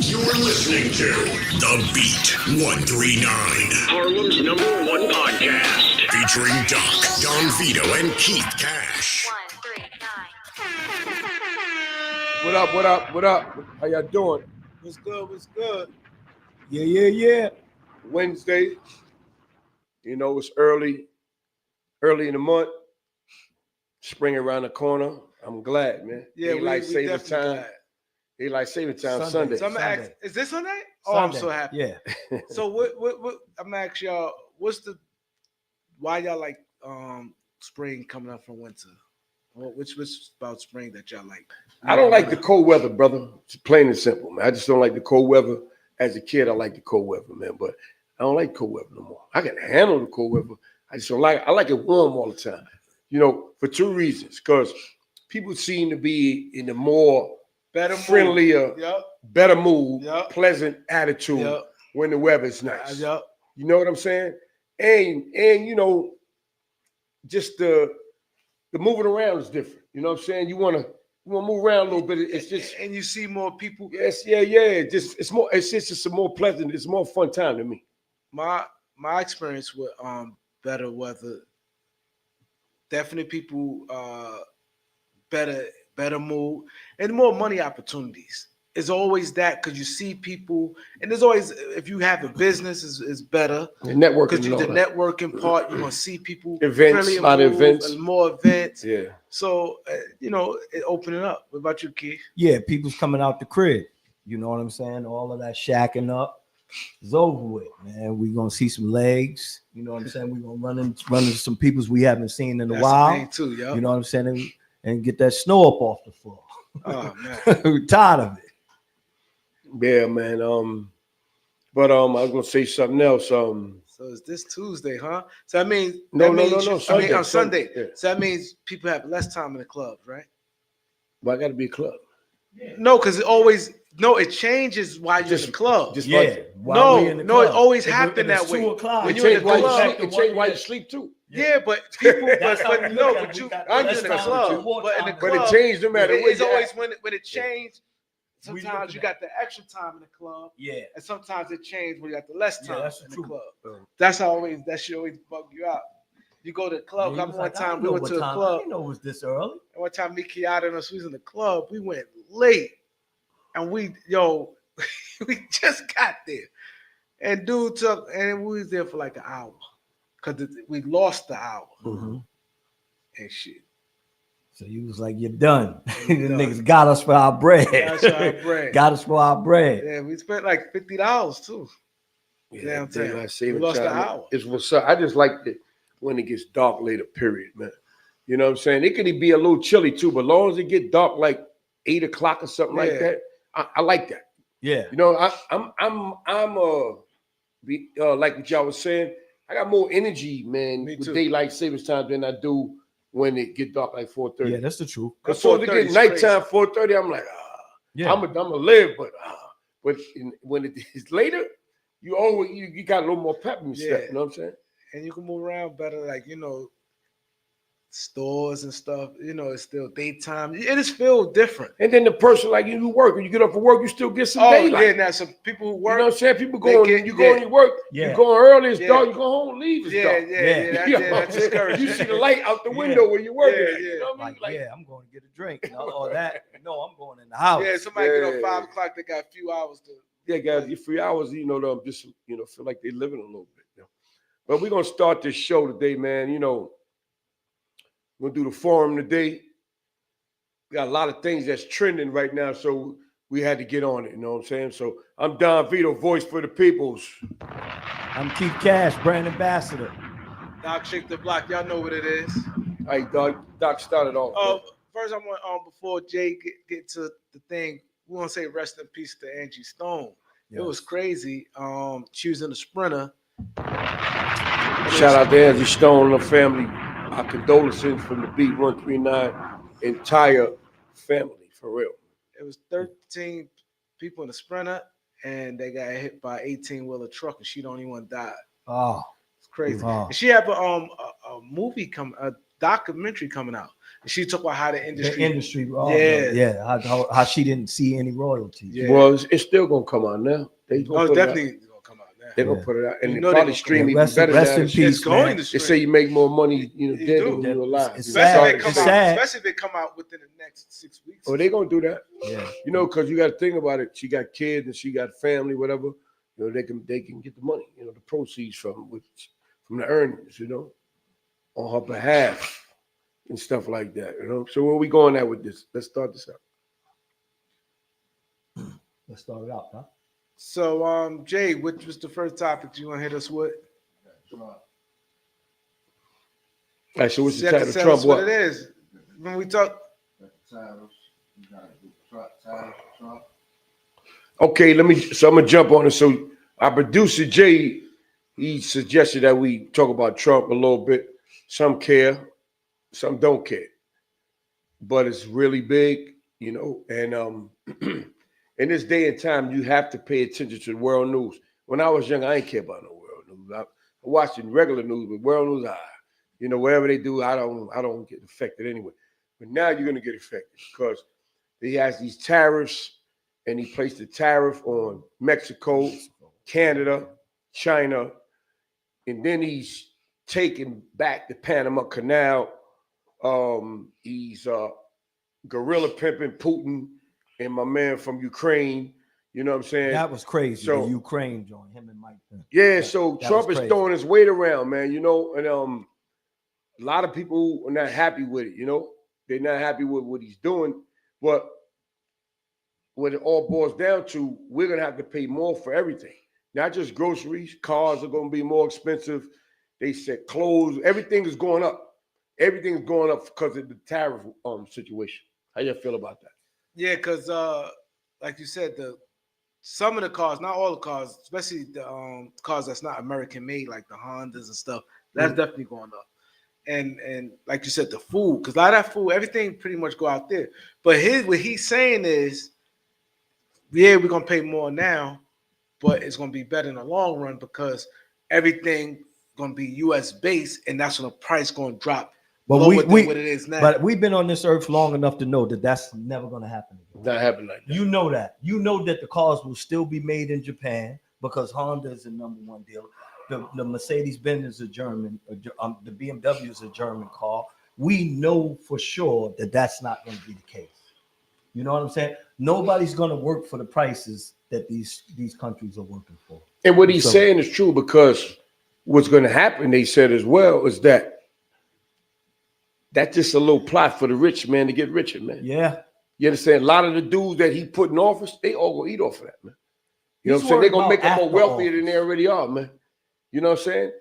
You're listening to The Beat 139, Harlem's #1 podcast, featuring Doc, Don Vito, and Keith Cash. 139. What up? What up? What up? How y'all doing? What's good? What's good? Yeah. Wednesday. You know, it's early in the month. Spring around the corner. I'm glad, man. Yeah, Daylight we saving definitely time. glad. Daylight saving time Sunday. So I'm gonna ask, is this Sunday? Oh, I'm so happy. Yeah. So what I'm gonna ask y'all, why y'all like spring coming up from winter? Which about spring that y'all like? I don't like the cold weather, brother. It's plain and simple, man. I just don't like the cold weather. As a kid, I like the cold weather, man. But I don't like cold weather no more. I can handle the cold weather. I just don't like it. I like it warm all the time. You know, for two reasons. Because people seem to be in a more better friendlier, better mood, pleasant attitude when the weather's nice. You know what I'm saying? And you know, just the moving around is different. You know what I'm saying? You wanna move around a little bit. It's just, and you see more people. Yes, yeah. It's just a more pleasant. It's more fun time to me. My experience with better weather, definitely people better mood and more money opportunities. It's always that because you see people, and there's always, if you have a business, is better. The networking, because the networking part, you're gonna see people, events, a lot of events, and more events. Yeah. So you know, it opening up. What about you, Keith? Yeah, people's coming out the crib. You know what I'm saying? All of that shacking up is over with, man. We're gonna see some legs. You know what I'm saying? We're gonna run into some peoples we haven't seen in a while. Too, you know what I'm saying? And get that snow up off the floor. Oh man, we're tired of it. Yeah, man. But I was gonna say something else. So it's this Tuesday, huh? So that means no. Sunday, on Sunday. Yeah. So that means people have less time in the clubs, right? But I got to be a club. Yeah. No, because it changes while you're in the club. Just it always happened that way. 2 o'clock. When you're in the club, it changes while you sleep too. Yeah, but people, I'm just in the club. But it changed no matter what. It's always when it changed. Sometimes you got the extra time in the club, and sometimes it changed when you got the less time in the club. That should always bug you out. You go to the club. One time we went to a club. I didn't know it was this early. And one time, me, Kiara, and us, we was in the club. We went late, and we just got there, and and we was there for like an hour because we lost the hour and shit. So you was like, you're done. The niggas got us for our bread. Got us for our bread. Yeah, we spent like $50 too. Yeah, I'm telling you. We lost the hour. It's what's up. I just like it when it gets dark later, period, man. You know what I'm saying? It could be a little chilly too, but as long as it get dark like 8 o'clock or something like that, I like that. Yeah. You know, I'm like what y'all was saying, I got more energy, man, with daylight savings time than I do when it get dark like 4:30. Yeah, that's the truth. Because so it get nighttime 4:30, I'm like, I'm gonna live, but when it is later, you got a little more pep in your step. You know what I'm saying? And you can move around better, like stores and stuff. It's still daytime. It just feels different. And then the person like you who work, when you get up for work, you still get some daylight. Yeah, now some people who work. You know what I'm saying? People going, you go to work, you going early, it's dark, you go home, leave, it's dark. That's discouraging. You see the light out the window when you're working. You know what I mean? Like, I'm going to get a drink. All that. No, I'm going in the house. Yeah, somebody get up 5 o'clock, they got a few hours to. Yeah, guys, your 3 hours, just feel like they're living a little bit. But we're gonna start this show today, man. We're gonna do the forum today. We got a lot of things that's trending right now, so we had to get on it. You know what I'm saying? So I'm Don Vito, voice for the peoples. I'm Keith Cash, brand ambassador. Doc Shake the Block. Y'all know what it is. All right, Doc started off. First, I want before Jay get to the thing. We want to say rest in peace to Angie Stone. Yes. It was crazy. She was in a Sprinter. Shout out to Angie Stone and her family. Our condolences from the Beat 139 entire family, for real. It was 13 people in the Sprinter, and they got hit by an 18-wheeler truck, and she the only one died. Oh, it's crazy. And she had a movie a documentary coming out. She talked about how the industry. How she didn't see any royalties. Yeah. Well, it's still gonna come out now. They gonna put definitely it out. gonna come out now. They're gonna put it out, and You they know they probably gonna stream come even out. better Rest now. in peace, It's going man. to They stream. say you make more money, You dead do. than when you're alive. It's Especially sad. if they It's come out. sad. Especially if they come out within the next 6 weeks. Oh, they gonna do that. Yeah. You know, because you got to think about it. She got kids and she got family, whatever. You know, they can get the money. You know, the proceeds from the earnings. You know, on her behalf and stuff like that. You know. So where we going at with this? Let's start this out. Let's start it out, huh? So, Jay, what was the first topic you want to hit us with? All right. So what's the Tell title? us Trump what what? it is. When we talk, Okay, I'm gonna jump on it. So our producer Jay, he suggested that we talk about Trump a little bit. Some care, some don't care. But it's really big, you know, and in this day and time, you have to pay attention to the world news. When I was young, I didn't care about no world news. I watched the regular news, but world news, you know, whatever they do, I don't get affected anyway. But now you're gonna get affected because he has these tariffs, and he placed a tariff on Mexico, Canada, China, and then he's taking back the Panama Canal. He's guerrilla pimping Putin and my man from Ukraine. You know what I'm saying? That was crazy. So the Ukraine joint, him and Mike Pence. yeah, so that Trump was is crazy. throwing his weight around, man. You know, and a lot of people are not happy with it. You know, they're not happy with what he's doing. But what it all boils down to, we're gonna have to pay more for everything. Not just groceries, cars are gonna be more expensive. They said clothes, everything is going up. Everything's going up because of the tariff situation. How you feel about that? yeah, because like you said, some of the cars, not all the cars, especially the cars that's not American made, like the Hondas and stuff, that's definitely going up. And like you said, the food, because a lot of that food, everything pretty much go out there. But what he's saying is, yeah, we're gonna pay more now, but it's gonna be better in the long run because everything gonna be US based, and that's when the price gonna drop But lower than what it is now. But we've been on this earth long enough to know that that's never going to happen again. Not happening like that. You know that. You know that the cars will still be made in Japan because Honda is the number one dealer. The Mercedes-Benz is a German. The BMW is a German car. We know for sure that that's not going to be the case. You know what I'm saying? Nobody's going to work for the prices that these countries are working for. And what he's saying is true, because what's going to happen, they said as well, is that's just a little plot for the rich man to get richer, man. Yeah. You understand? A lot of the dudes that he put in office, they all gonna eat off of that, man. You know what I'm saying? They're gonna make them more wealthier than they already are, man. You know what I'm saying?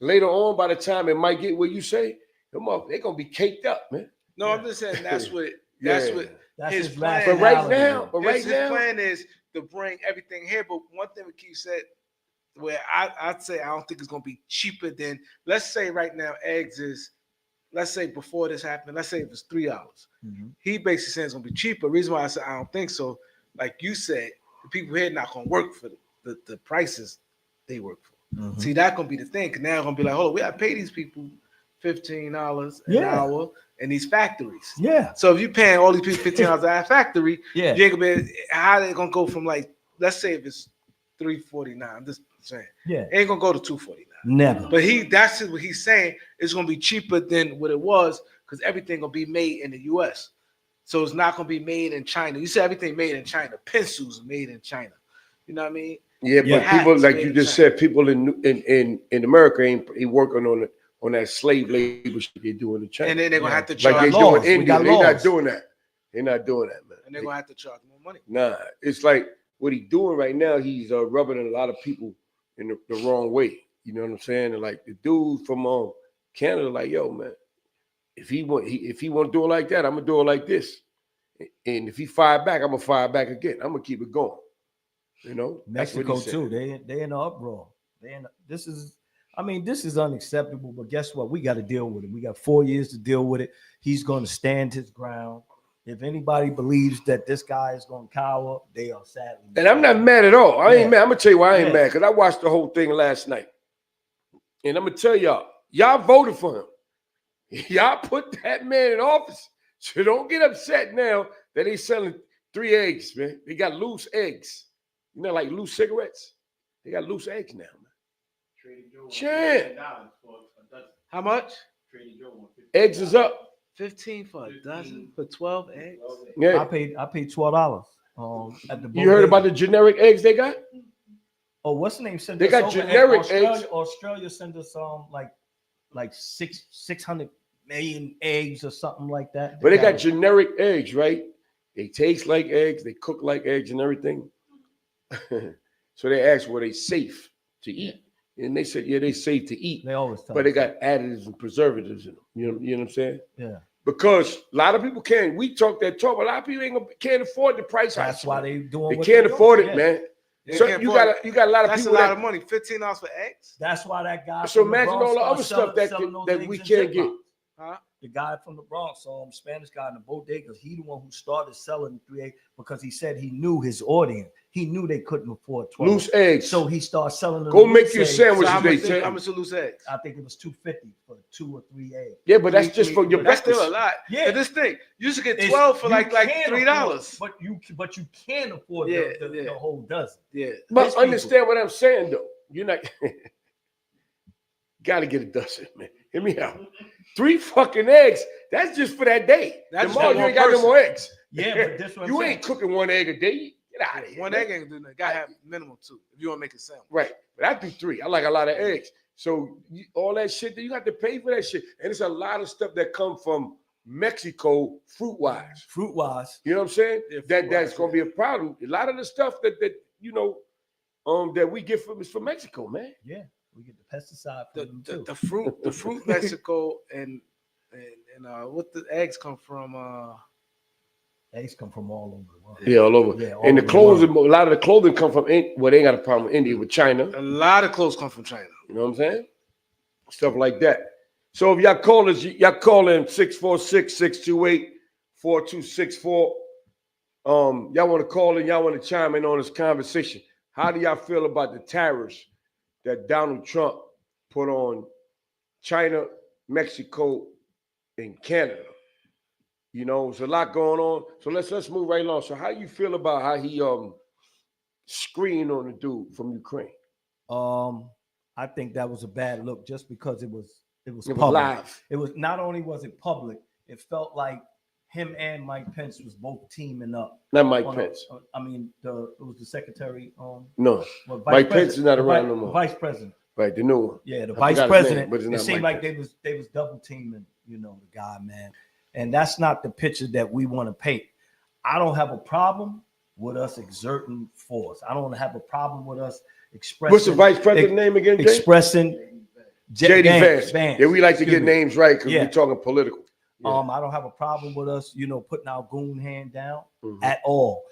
Later on, by the time it might get where you say, they're gonna be caked up, man. No, I'm just saying that's what That's his his plan. But right now, his plan is to bring everything here. But one thing we keep said, where I'd say I don't think it's gonna be cheaper than, let's say right now eggs is, let's say before this happened, let's say it was $3. Mm-hmm. He basically says it's gonna be cheaper. Reason why I said I don't think so, like you said, the people here not gonna work for the prices they work for. Mm-hmm. See, that's gonna be the thing, because now gonna be like, hold on, we gotta pay these people $15 an hour in these factories. Yeah. So if you're paying all these people $15 at a factory, Yeah. you ain't gonna be, how they gonna go from, like, let's say if it's $3.49, I'm just saying, Yeah. it ain't gonna go to $2.49. Never. But that's what he's saying. It's gonna be cheaper than what it was because everything gonna be made in the U.S. So it's not gonna be made in China. You said everything made in China. Pencils are made in China. You know what I mean? Yeah, but people, like you just said, people in America ain't working on that slave labor shit they do in China. And then they're gonna have to charge. Like they laws. doing India. We They're got not laws. doing that. They're not doing that, man. And they're gonna have to charge more money. Nah, it's like what he's doing right now. He's rubbing a lot of people in the wrong way. You know what I'm saying? And like the dude from Canada, like, yo, man, if he want to do it like that, I'm gonna do it like this. And if he fire back, I'm gonna fire back again. I'm gonna keep it going. You know, Mexico too. They in an uproar. This is unacceptable. But guess what? We got to deal with it. We got 4 years to deal with it. He's going to stand his ground. If anybody believes that this guy is going to cower, they are sadly. And I'm not mad at all. I ain't mad. I'm gonna tell you why I ain't mad, because I watched the whole thing last night. And I'm gonna tell y'all voted for him. Y'all put that man in office. So don't get upset now that they selling 3 eggs, man. They got loose eggs. You know, like loose cigarettes. They got loose eggs now, man. Champ. How much? Eggs is up. 15 for a dozen for 12 eggs. Yeah. I paid $12 at the You heard about the generic eggs they got? Oh, what's the name? Sent They us got over, and generic Australia, eggs. Australia sent us like 600 million eggs or something like that. But they got generic eggs, right? They taste like eggs, they cook like eggs and everything. So they asked, were they safe to eat? And they said, yeah, they safe to eat. They always tell But they us got additives and preservatives in them. You know what I'm saying? Yeah. Because a lot of people can't. We talk that talk, but a lot of people can't afford the price. That's why they doing. They can't afford it, yeah. man. They So can't you afford got a lot of That's people. a lot of money. $15 for eggs. That's why that guy. So from the imagine Bronx all the other started stuff selling those that eggs we in can't get. Ziplocs. Huh? The guy from the Bronx, Spanish guy in the bodegas, he the one who started selling 3 eggs because he said he knew his audience. He knew they couldn't afford 12. Loose eggs. So he started selling them. Go make loose your eggs. sandwiches. So how much are loose eggs? I think it was $2.50 for 2 or 3 eggs. Yeah, but that's just for your That's breakfast. still a lot. Yeah. But this thing, you used to get It's- 12 for you like can $3. afford, but you can afford Yeah, the whole dozen. Yeah. But These understand what I'm saying, though. You're not. Got to get a dozen, man. Hear me out. 3 fucking eggs. That's just for that day. That's Tomorrow for you one ain't got no person. more eggs. Yeah, but this what I'm You saying. ain't cooking 1 egg a day. Get out of here. One man. egg ain't gonna do nothing. Gotta have minimum 2 if you want to make a sandwich. Right. But I do 3. I like a lot of eggs. So all that shit, you got to pay for that shit. And it's a lot of stuff that come from Mexico fruit-wise. Fruit-wise. You know what I'm saying? Yeah, That's fruit-wise, going to be a problem. A lot of the stuff that you know that we get from is from Mexico, man. Yeah, we get the pesticide from them too. The fruit Mexico and what the eggs come from Eggs come from all over the world. Yeah, all over. Yeah, all and the over the clothes, world. a lot of the clothing come from, well, they ain't got a problem with India, with China. a lot of clothes come from China. You know what I'm saying? Stuff like that. So if y'all call us, y'all call in 646-628-4264. Y'all want to call in, y'all want to chime in on this conversation. How do y'all feel about the tariffs that Donald Trump put on China, Mexico, and Canada? You know, there's a lot going on. So let's move right along. So how you feel about how he screened on the dude from Ukraine? I think that was a bad look just because it was public. Live. It was not only was it public, it felt like him and Mike Pence was both teaming up. Not Mike Pence. It was the secretary. No, Vice Mike Pence is not the around no more. Vice president. Right, the new one. Yeah, the I vice forgot his president. name, but it's It not seemed Mike like Pence. they was double teaming, the guy, man. And that's not the picture that we want to paint. I don't have a problem with us exerting force. I don't have a problem with us expressing. What's the vice president name again, Jay? Expressing J.D. Vance. Vance. Yeah, we like to Excuse get me. names right because Yeah. we're talking political. Yeah. I don't have a problem with us, putting our goon hand down Mhm. at all.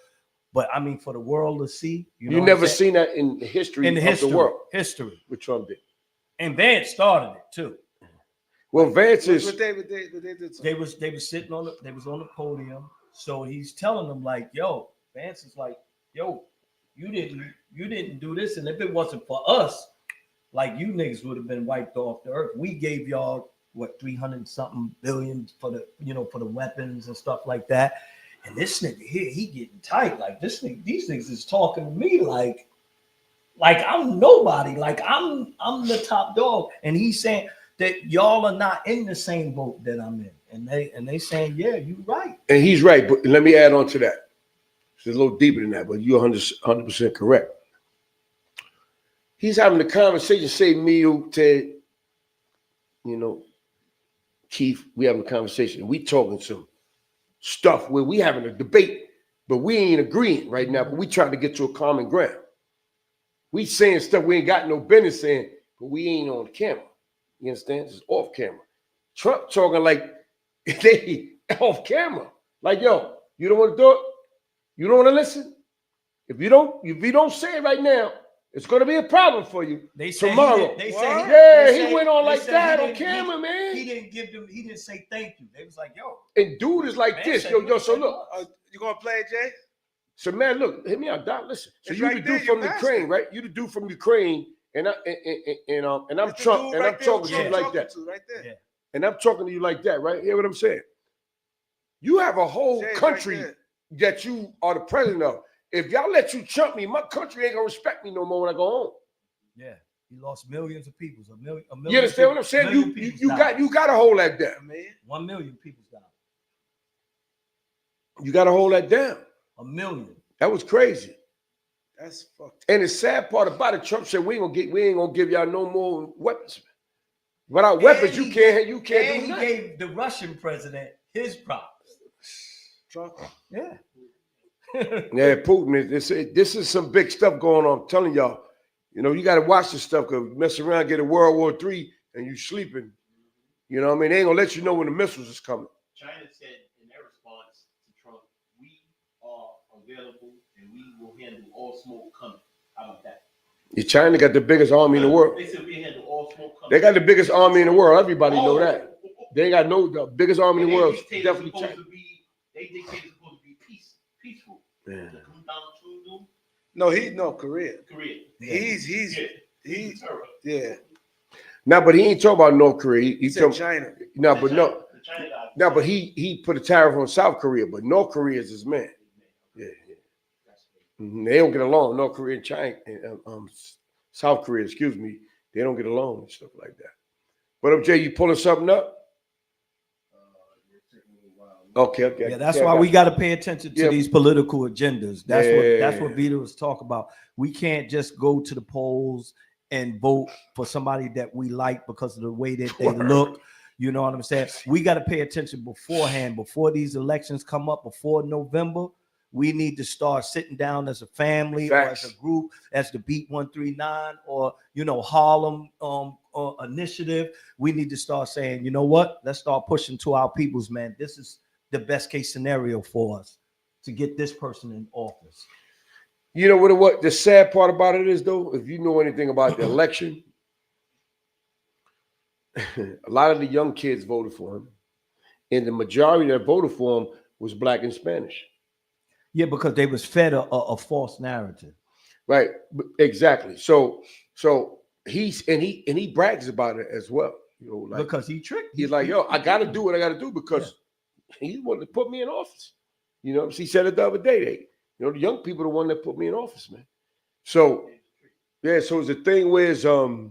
But I mean, for the world to see, You know what never I'm saying? seen that in the history in the of history, the world. history. What Trump did. And Vance started it too. Well, Vance What is. they did They was sitting on the podium. So he's telling them like, yo, Vance is like, yo, you didn't do this. And if it wasn't for us, like you niggas would have been wiped off the earth. We gave y'all what 300-something billion for the for the weapons and stuff like that. And this nigga here, he getting tight. Like these niggas is talking to me like I'm nobody. Like I'm the top dog. And he's saying that y'all are not in the same boat that I'm in. And they saying, yeah, you right. And he's right, but let me add on to that. It's a little deeper than that, but you're 100% correct. He's having a conversation, say me, you, Ted, Keith, we having a conversation. We talking some stuff where we having a debate, but we ain't agreeing right now, but we trying to get to a common ground. We saying stuff we ain't got no business saying, but we ain't on camera. You understand? It's off camera. Trump talking like they off camera. Like, yo, you don't want to do it? You don't want to listen? If you don't say it right now, it's going to be a problem for you They say tomorrow. He Went on like that on camera, man. He didn't say thank you. They was like, yo. And dude is like Man this. said, Yo, so look. You gonna play it, Jay? So man, look, hit me out, Doc. Listen. So It's you right the there, dude from you Ukraine, bastard. right? You the dude from Ukraine, and I'm It's the Trump, dude and right I'm there talking to you Trump like talking that. to, right there. Yeah. and I'm talking to you like that, right? Hear what I'm saying? You have a whole country that you are the president of. If y'all let you chump me, my country ain't gonna respect me no more when I go home. Yeah, he lost millions of people. A million you understand what I'm saying? You got to hold that down, man. 1 million people died. You got to hold that down. 1 million. That was crazy. That's fucked. And the sad part about it, Trump said we ain't gonna give y'all no more weapons. Without weapons, you can't do nothing. He gave the Russian president his props. Trump. Yeah. Yeah, Putin. This is some big stuff going on. I'm telling y'all. You know, you got to watch this stuff because mess around, get a World War III, and you sleeping. You know what I mean? They ain't gonna let you know when the missiles is coming. China said in their response to Trump, we are available and we will handle all smoke coming. How about that? Yeah, China got the biggest army in the world. They said we handle all smoke coming. They got the biggest army in the world. Everybody know that. They ain't got the biggest army in the world. Definitely China. They dictated supposed to be peaceful. Yeah. No, Korea. He's yeah. Now, but he ain't talking about North Korea. He said China. No, but he put a tariff on South Korea, but North Korea is his man. Yeah. They don't get along. North Korea and China, South Korea, excuse me, they don't get along and stuff like that. What up, Jay? You pulling something up? Okay. Yeah, that's why we got to pay attention to these political agendas. That's what Vito was talking about. We can't just go to the polls and vote for somebody that we like because of the way that they look. You know what I'm saying? We got to pay attention beforehand, before these elections come up, before November. We need to start sitting down as a family or as a group, as the Beat 139 or, Harlem initiative. We need to start saying, you know what? Let's start pushing to our peoples, man. This is the best case scenario for us to get this person in office. You know what the sad part about it is, though? If you know anything about the election, a lot of the young kids voted for him. And the majority that voted for him was Black and Spanish. Yeah, because they was fed a false narrative. Right, exactly. So he brags about it as well. Because he tricked. He's like, yo, I got to do what I got to do because he wanted to put me in office. He said it the other day. The young people are the one that put me in office, man. So, so it's a thing where the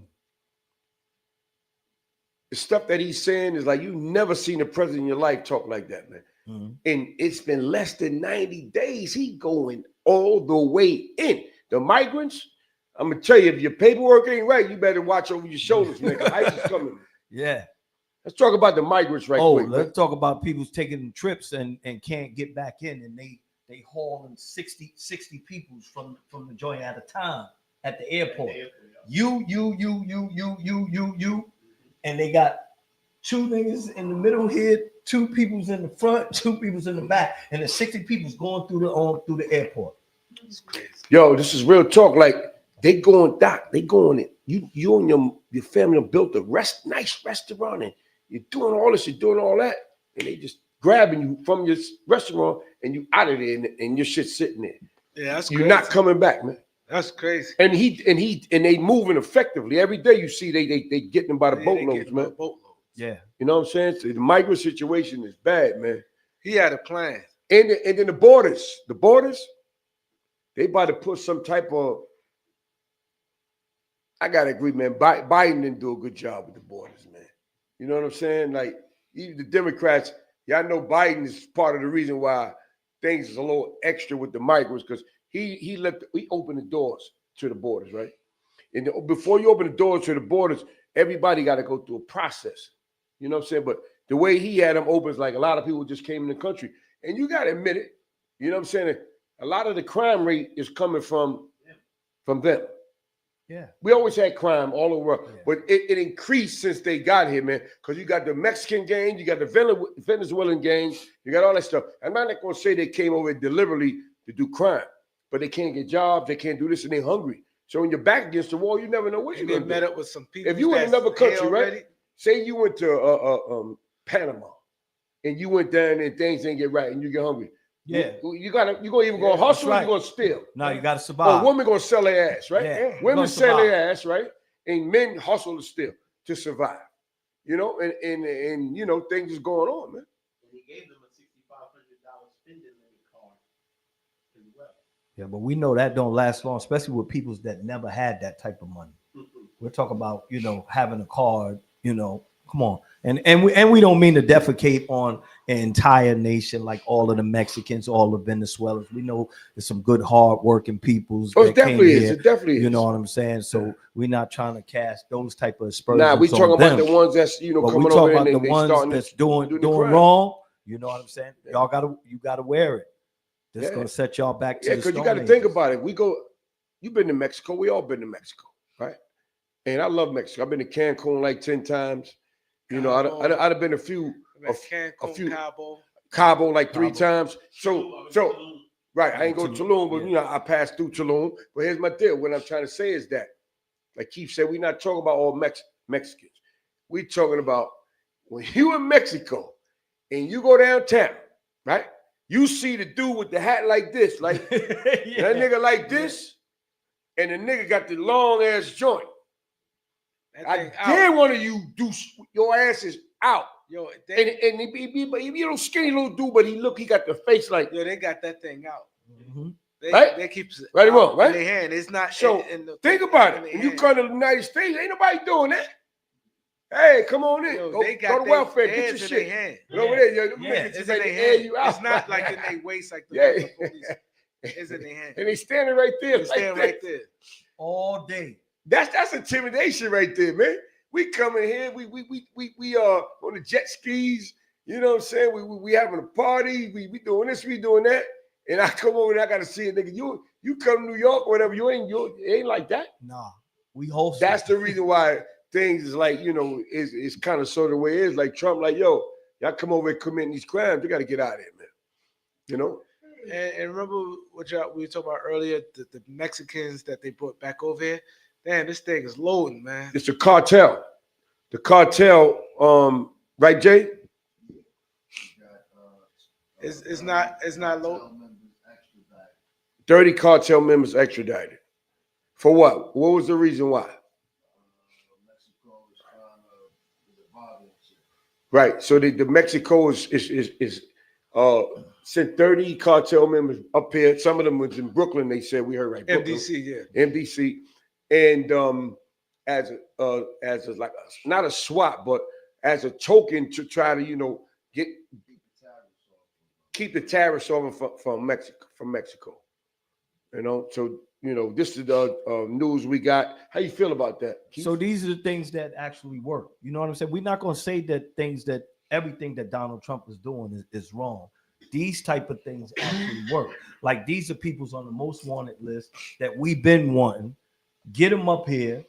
stuff that he's saying is like, you never seen a president in your life talk like that, man. Mm-hmm. And it's been less than 90 days. He going all the way in. The migrants, I'm going to tell you, if your paperwork ain't right, you better watch over your shoulders, man. ICE is coming. Yeah. Let's talk about the migrants right quick. Let's talk about people taking trips and can't get back in, and they hauling 60 people from the joint at a time at the airport. You, and they got 2 niggas in the middle here, 2 people's in the front, 2 people's in the back, and the 60 people's going through the airport. It's crazy. Yo, this is real talk. Like they going, Doc. They going in. You and your family built a nice restaurant, and you're doing all this, you're doing all that, and they just grabbing you from your restaurant and you out of there, and your shit sitting there. Yeah, that's you're crazy. Not coming back, man. That's crazy. And they moving effectively every day. You see, they getting them by the boatloads, man. Yeah, you know what I'm saying. So the migrant situation is bad, man. He had a plan. And then the borders, they about to put some type of. I gotta agree, man. Biden didn't do a good job with the borders, man. You know what I'm saying? Like even the Democrats, y'all know Biden is part of the reason why things is a little extra with the migrants because he opened the doors to the borders, right? And before you open the doors to the borders, everybody got to go through a process. You know what I'm saying? But the way he had them open is like a lot of people just came in the country, and you got to admit it. You know what I'm saying? A lot of the crime rate is coming from them. Yeah, we always had crime all over the world, but it increased since they got here, man. Because you got the Mexican gang, you got the Venezuelan gang, you got all that stuff. I'm not going to say they came over deliberately to do crime, but they can't get jobs, they can't do this, and they're hungry. So when you're back against the wall, you never know what you're going to do. Met up with some people. If you in another country, right? Say you went to Panama, and you went down and things didn't get right, and you get hungry. Yeah, you gonna either go hustle or you gonna steal. No, you gotta survive. Or women gonna sell their ass, right? Yeah, women sell their ass, right? And men hustle to steal to survive. you know, and you know, things is going on, man. And he gave them a $6,500 spending limit card as well. Yeah, but we know that don't last long, especially with people that never had that type of money. We're talking about, you know, having a card, you know, come on. And we don't mean to defecate on an entire nation like all of the Mexicans, all the Venezuelans. We know there's some good, hard-working peoples. Oh, it definitely is. It definitely is. You know what I'm saying? So we're not trying to cast those type of aspersions. Nah, we talking on about them. the ones that's, you know, But coming we talking over about and the they ones starting that's to doing the crime. wrong. You know what I'm saying? Yeah. You gotta wear it. This Yeah. gonna set y'all back to the because you Stone got to think Ages. about it. You've been to Mexico. We all been to Mexico, right? And I love Mexico. I've been to Cancun like 10 times. You know, I'd have been a few Cabo like 3 times. So right, I ain't go to Tulum, but you know, I passed through Tulum. But here's my deal. What I'm trying to say is that, like Keith said, we're not talking about all Mexicans. We're talking about when you in Mexico and you go downtown, right? You see the dude with the hat like this, like that nigga like this, and the nigga got the long ass joint. I dare one of you do your ass is out. Yo, and he be a little skinny little dude, but he got the face like. Yo, they got that thing out. Mm-hmm. They keep right, wrong, right? In their hand. It's not. So think about it. When you come to the United States, ain't nobody doing that. Hey, come on in. Yo, go to welfare. Get your shit. Hand. Over there, yo, it's in their hand. You out. It's not like in their waist, like the police. It's in their hand. And they standing right there. They stand right there all day. That's intimidation right there, man. We come in here, we on the jet skis, you know what I'm saying? We having a party, we doing this, we doing that, and I come over and I gotta see a nigga. You come to New York or whatever, it ain't like that. Nah, we host. That's the reason why things is like, you know, is kind of sort of the way it is. Like Trump, like, yo, y'all come over and committing these crimes, you gotta get out of here, man. You know? And remember what we were talking about earlier, the Mexicans that they brought back over here. Damn, this thing is loading, man. It's the cartel. The cartel, right, Jay? It's not low. 30 cartel members extradited. For what? What was the reason why? Right. So the Mexico is sent 30 cartel members up here. Some of them was in Brooklyn. They said we heard right. MDC, Brooklyn, yeah. MDC, and as a like not a swap, but as a token to try to, you know, keep the tariffs off from Mexico. You know, so you know, this is the news we got. How you feel about that, Keith? So these are the things that actually work. You know what I'm saying? We're not going to say that everything that Donald Trump is doing is wrong. These type of things actually work. Like these are people's on the most wanted list that we've been wanting. Get them up here.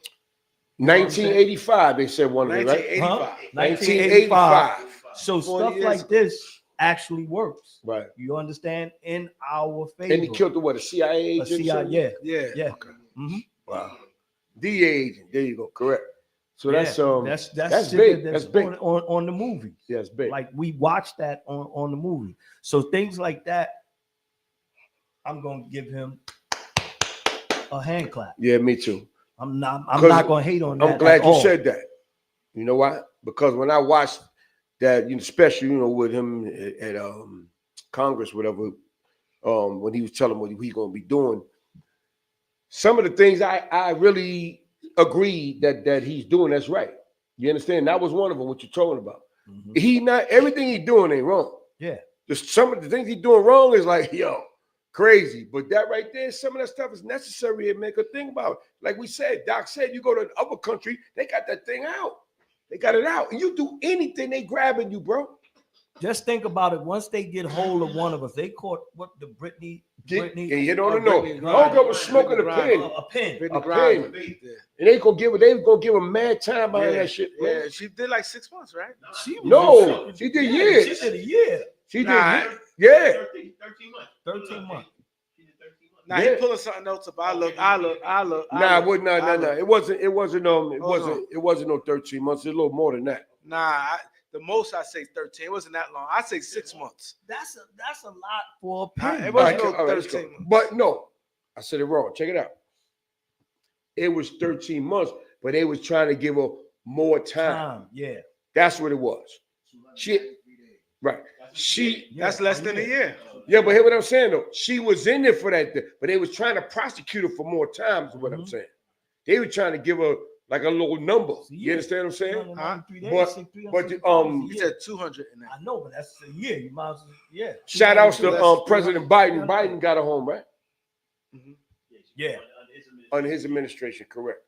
1985, they said one of them, right? 1985. So stuff like this actually works. Right. You understand? In our favor. And he killed a CIA agent? A CIA, yeah. Okay. Mm-hmm. Wow. DA agent. There you go. Correct. So that's big. That's big on the movie. Yeah, it's big. Like we watched that on the movie. So things like that, I'm gonna give him a hand clap. Yeah, me too. I'm not gonna hate on that. I'm glad you said that. You know why? Because when I watched that, you know, especially, you know, with him at Congress, whatever, when he was telling what he's gonna be doing, some of the things I really agreed that he's doing, that's right. You understand? That was one of them, what you're talking about. Mm-hmm. Everything he's doing ain't wrong. Yeah. Just some of the things he's doing wrong is like, yo, crazy. But that right there, some of that stuff is necessary and make a thing about it. Like we said, Doc said, you go to another country, they got that thing out. They got it out. And you do anything, they grabbing you, bro. Just think about it. Once they get hold of one of us, they caught the Britney. And you don't know. Don't go smoking a pen. A pen. And they gonna give a mad time behind that shit, bro. Yeah, she did like 6 months, right? She did years. She did a year. She did, yeah. 13 months. Now he pulling something else up. I look. Nah, it wasn't no 13 months. It's a little more than that. Nah, the most I say 13. It wasn't that long. I say 6 months. That's a lot for a pen. It wasn't no 13 months. But no, I said it wrong. Check it out. It was 13 months, but they was trying to give her more time. Yeah. That's what it was. She, right. That's less than a year. Yeah, but hear what I'm saying though. She was in there for that, but they was trying to prosecute her for more times. Is what I'm saying. They were trying to give her like a little number. You understand what I'm saying? But You said 200 in that. I know, but that's a year. You might as well, yeah. Shout outs to President Biden. Biden got her home, right? Yeah. Under his administration, correct.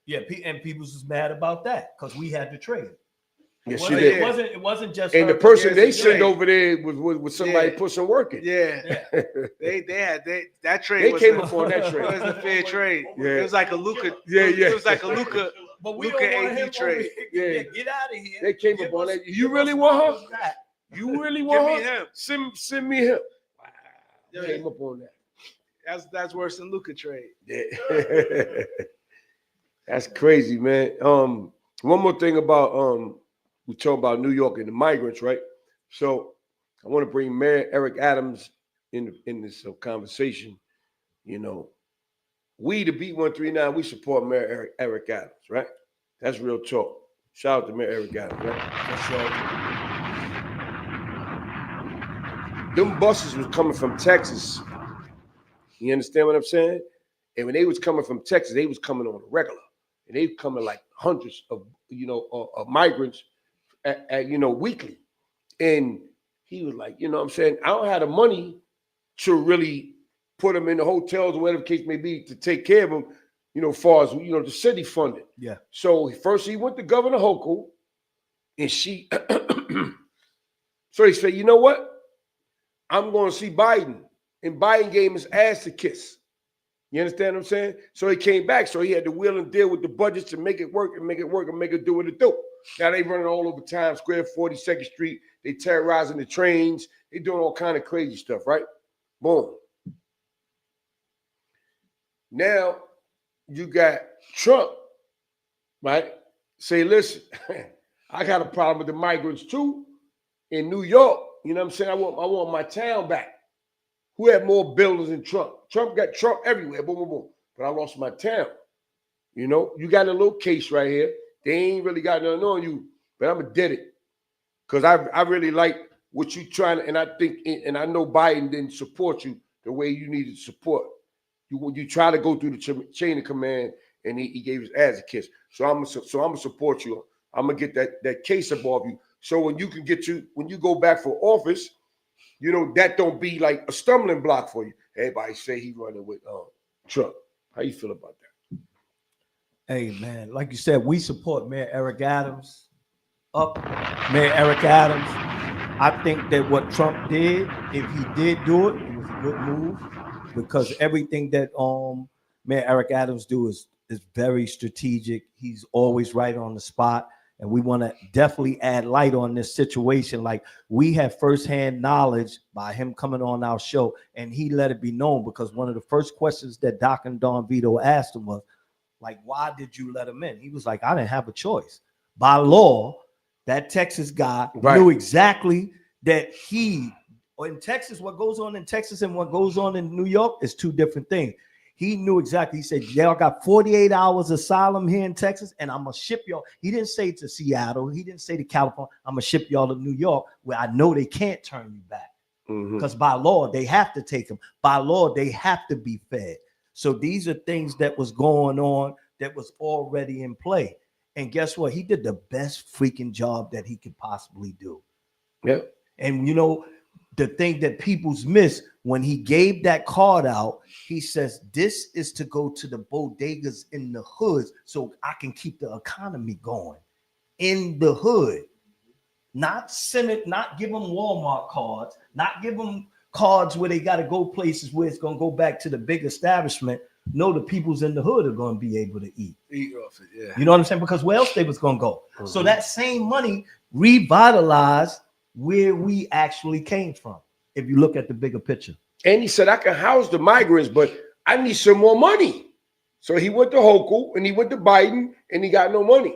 Yeah, and people was mad about that because we had to trade. Yes, she did. It wasn't just. And the person they sent over there was somebody put some work in. Yeah. That trade. They came up on that trade. It was a fair trade. Yeah. It was like a Luka. Yeah. It was like a Luka. But we Luka don't want him AD trade. Yeah, get out of here. They came up on that. You really want her? You really want her? Send me him. Wow. Came up on that. That's worse than Luka trade. Yeah. That's crazy, man. One more thing about we talk about New York and the migrants, right? So I want to bring Mayor Eric Adams in this conversation. You know, we the Beat 139, we support Mayor Eric Adams, right? That's real talk. Shout out to Mayor Eric Adams, right? Them buses was coming from Texas. You understand what I'm saying? And when they was coming from Texas, they was coming on a regular. And they coming like hundreds of, of migrants at weekly. And he was like, you know what I'm saying? I don't have the money to really put them in the hotels or whatever the case may be to take care of them, far as, the city funded. Yeah. So first he went to Governor Hochul and she, so he said, you know what? I'm going to see Biden. And Biden gave him his ass to kiss. You understand what I'm saying? So he came back. So he had to wheel and deal with the budgets to make it work and make it do what it do. Now they running all over Times Square, 42nd Street. They terrorizing the trains. They doing all kind of crazy stuff, right? Boom. Now you got Trump, right? Say, listen, I got a problem with the migrants too in New York. You know what I'm saying? I want my town back. Who had more buildings than Trump? Trump got Trump everywhere, boom, boom, boom. But I lost my town. You got a little case right here. They ain't really got nothing on you, but I'm going to did it. Because I really like what you trying to, and I think, and I know Biden didn't support you the way you needed support. You try to go through the chain of command, and he gave his ass a kiss. So I'm gonna support you. I'm gonna get that case above you. So when you go back for office, that don't be like a stumbling block for you. Everybody say he running with Trump. How you feel about that? Hey, man, like you said, we support Mayor Eric Adams. Mayor Eric Adams. I think that what Trump did, if he did do it, it was a good move because everything that Mayor Eric Adams do is very strategic. He's always right on the spot. And we want to definitely add light on this situation. Like we have firsthand knowledge by him coming on our show, and he let it be known because one of the first questions that Doc and Don Vito asked him was, like, why did you let him in? He was like, I didn't have a choice. By law, that Texas guy knew exactly that in Texas, what goes on in Texas and what goes on in New York is two different things. He knew exactly. He said, y'all got 48 hours asylum here in Texas, and I'm going to ship y'all. He didn't say to Seattle. He didn't say to California. I'm going to ship y'all to New York, where I know they can't turn you back. Because by law, they have to take them. By law, they have to be fed. So these are things that was going on that was already in play. And guess what? He did the best freaking job that he could possibly do. Yeah. And, the thing that people's miss when he gave that card out, he says, this is to go to the bodegas in the hoods so I can keep the economy going in the hood. Not send it, not give them Walmart cards, not give them cards where they got to go places where it's going to go back to the big establishment. No, the people's in the hood are going to be able to eat off it, yeah. You know what I'm saying? Because where else they was going to go? So that same money revitalized where we actually came from, if you look at the bigger picture. And he said, I can house the migrants, but I need some more money. So he went to Hochul and he went to Biden and he got no money.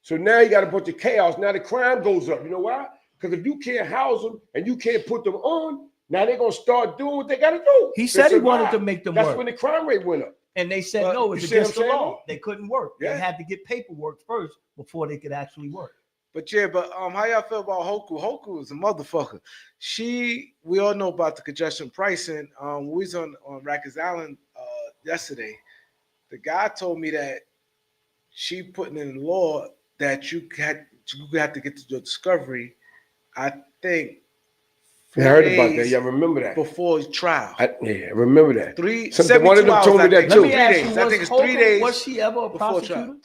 So now you got a bunch of chaos. Now the crime goes up. You know why? Because if you can't house them and you can't put them on, now they're going to start doing what they got to do. He said he wanted to make them work. That's when the crime rate went up. And they said, no, it's against the law. They couldn't work. They had to get paperwork first before they could actually work. But yeah, but how y'all feel about Hoku? Hoku is a motherfucker. We all know about the congestion pricing. We was on Rikers Island yesterday. The guy told me that she putting in law that you have to get to your discovery. I think. I heard about that. Yeah, I remember that. Before trial. I remember that. One of them told me that Let too. me ask you, I think it's 3 days. Was she ever a before prosecutor? trial.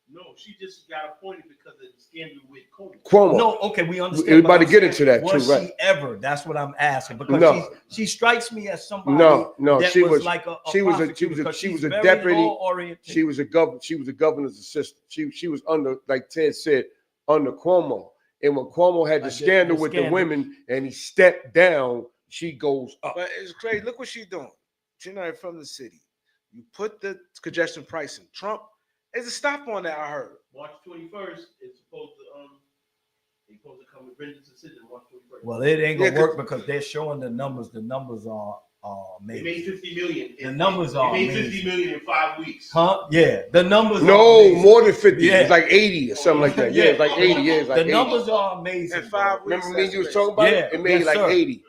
No, she just got appointed because of the scandal with Cuomo. No, okay, we understand. We're about to get into that was too, right? she ever? That's what I'm asking because No. she strikes me as somebody. No, that she was like a she was a deputy. She was a governor's assistant. She was under, like Ted said, under Cuomo. And when Cuomo had the scandal with the women and he stepped down, she goes up. But it's crazy. Look what she's doing. She's not from the city. You put the congestion pricing. Trump is a stop on that. I heard. March 21st is supposed to come and bring this decision. March 21st. Well, it ain't gonna work because they're showing the numbers. The numbers are They amazing. made 50 million. The numbers are They made amazing. 50 million in 5 weeks. Huh? Yeah, the numbers. No, are amazing. more than 50. Yeah. It's like 80 or something like that. Yeah, it's like 80. Yeah, it's like the 80. numbers are amazing. In 5 weeks. Remember me you was talking about Yeah, it? It made yes, like sir. 80.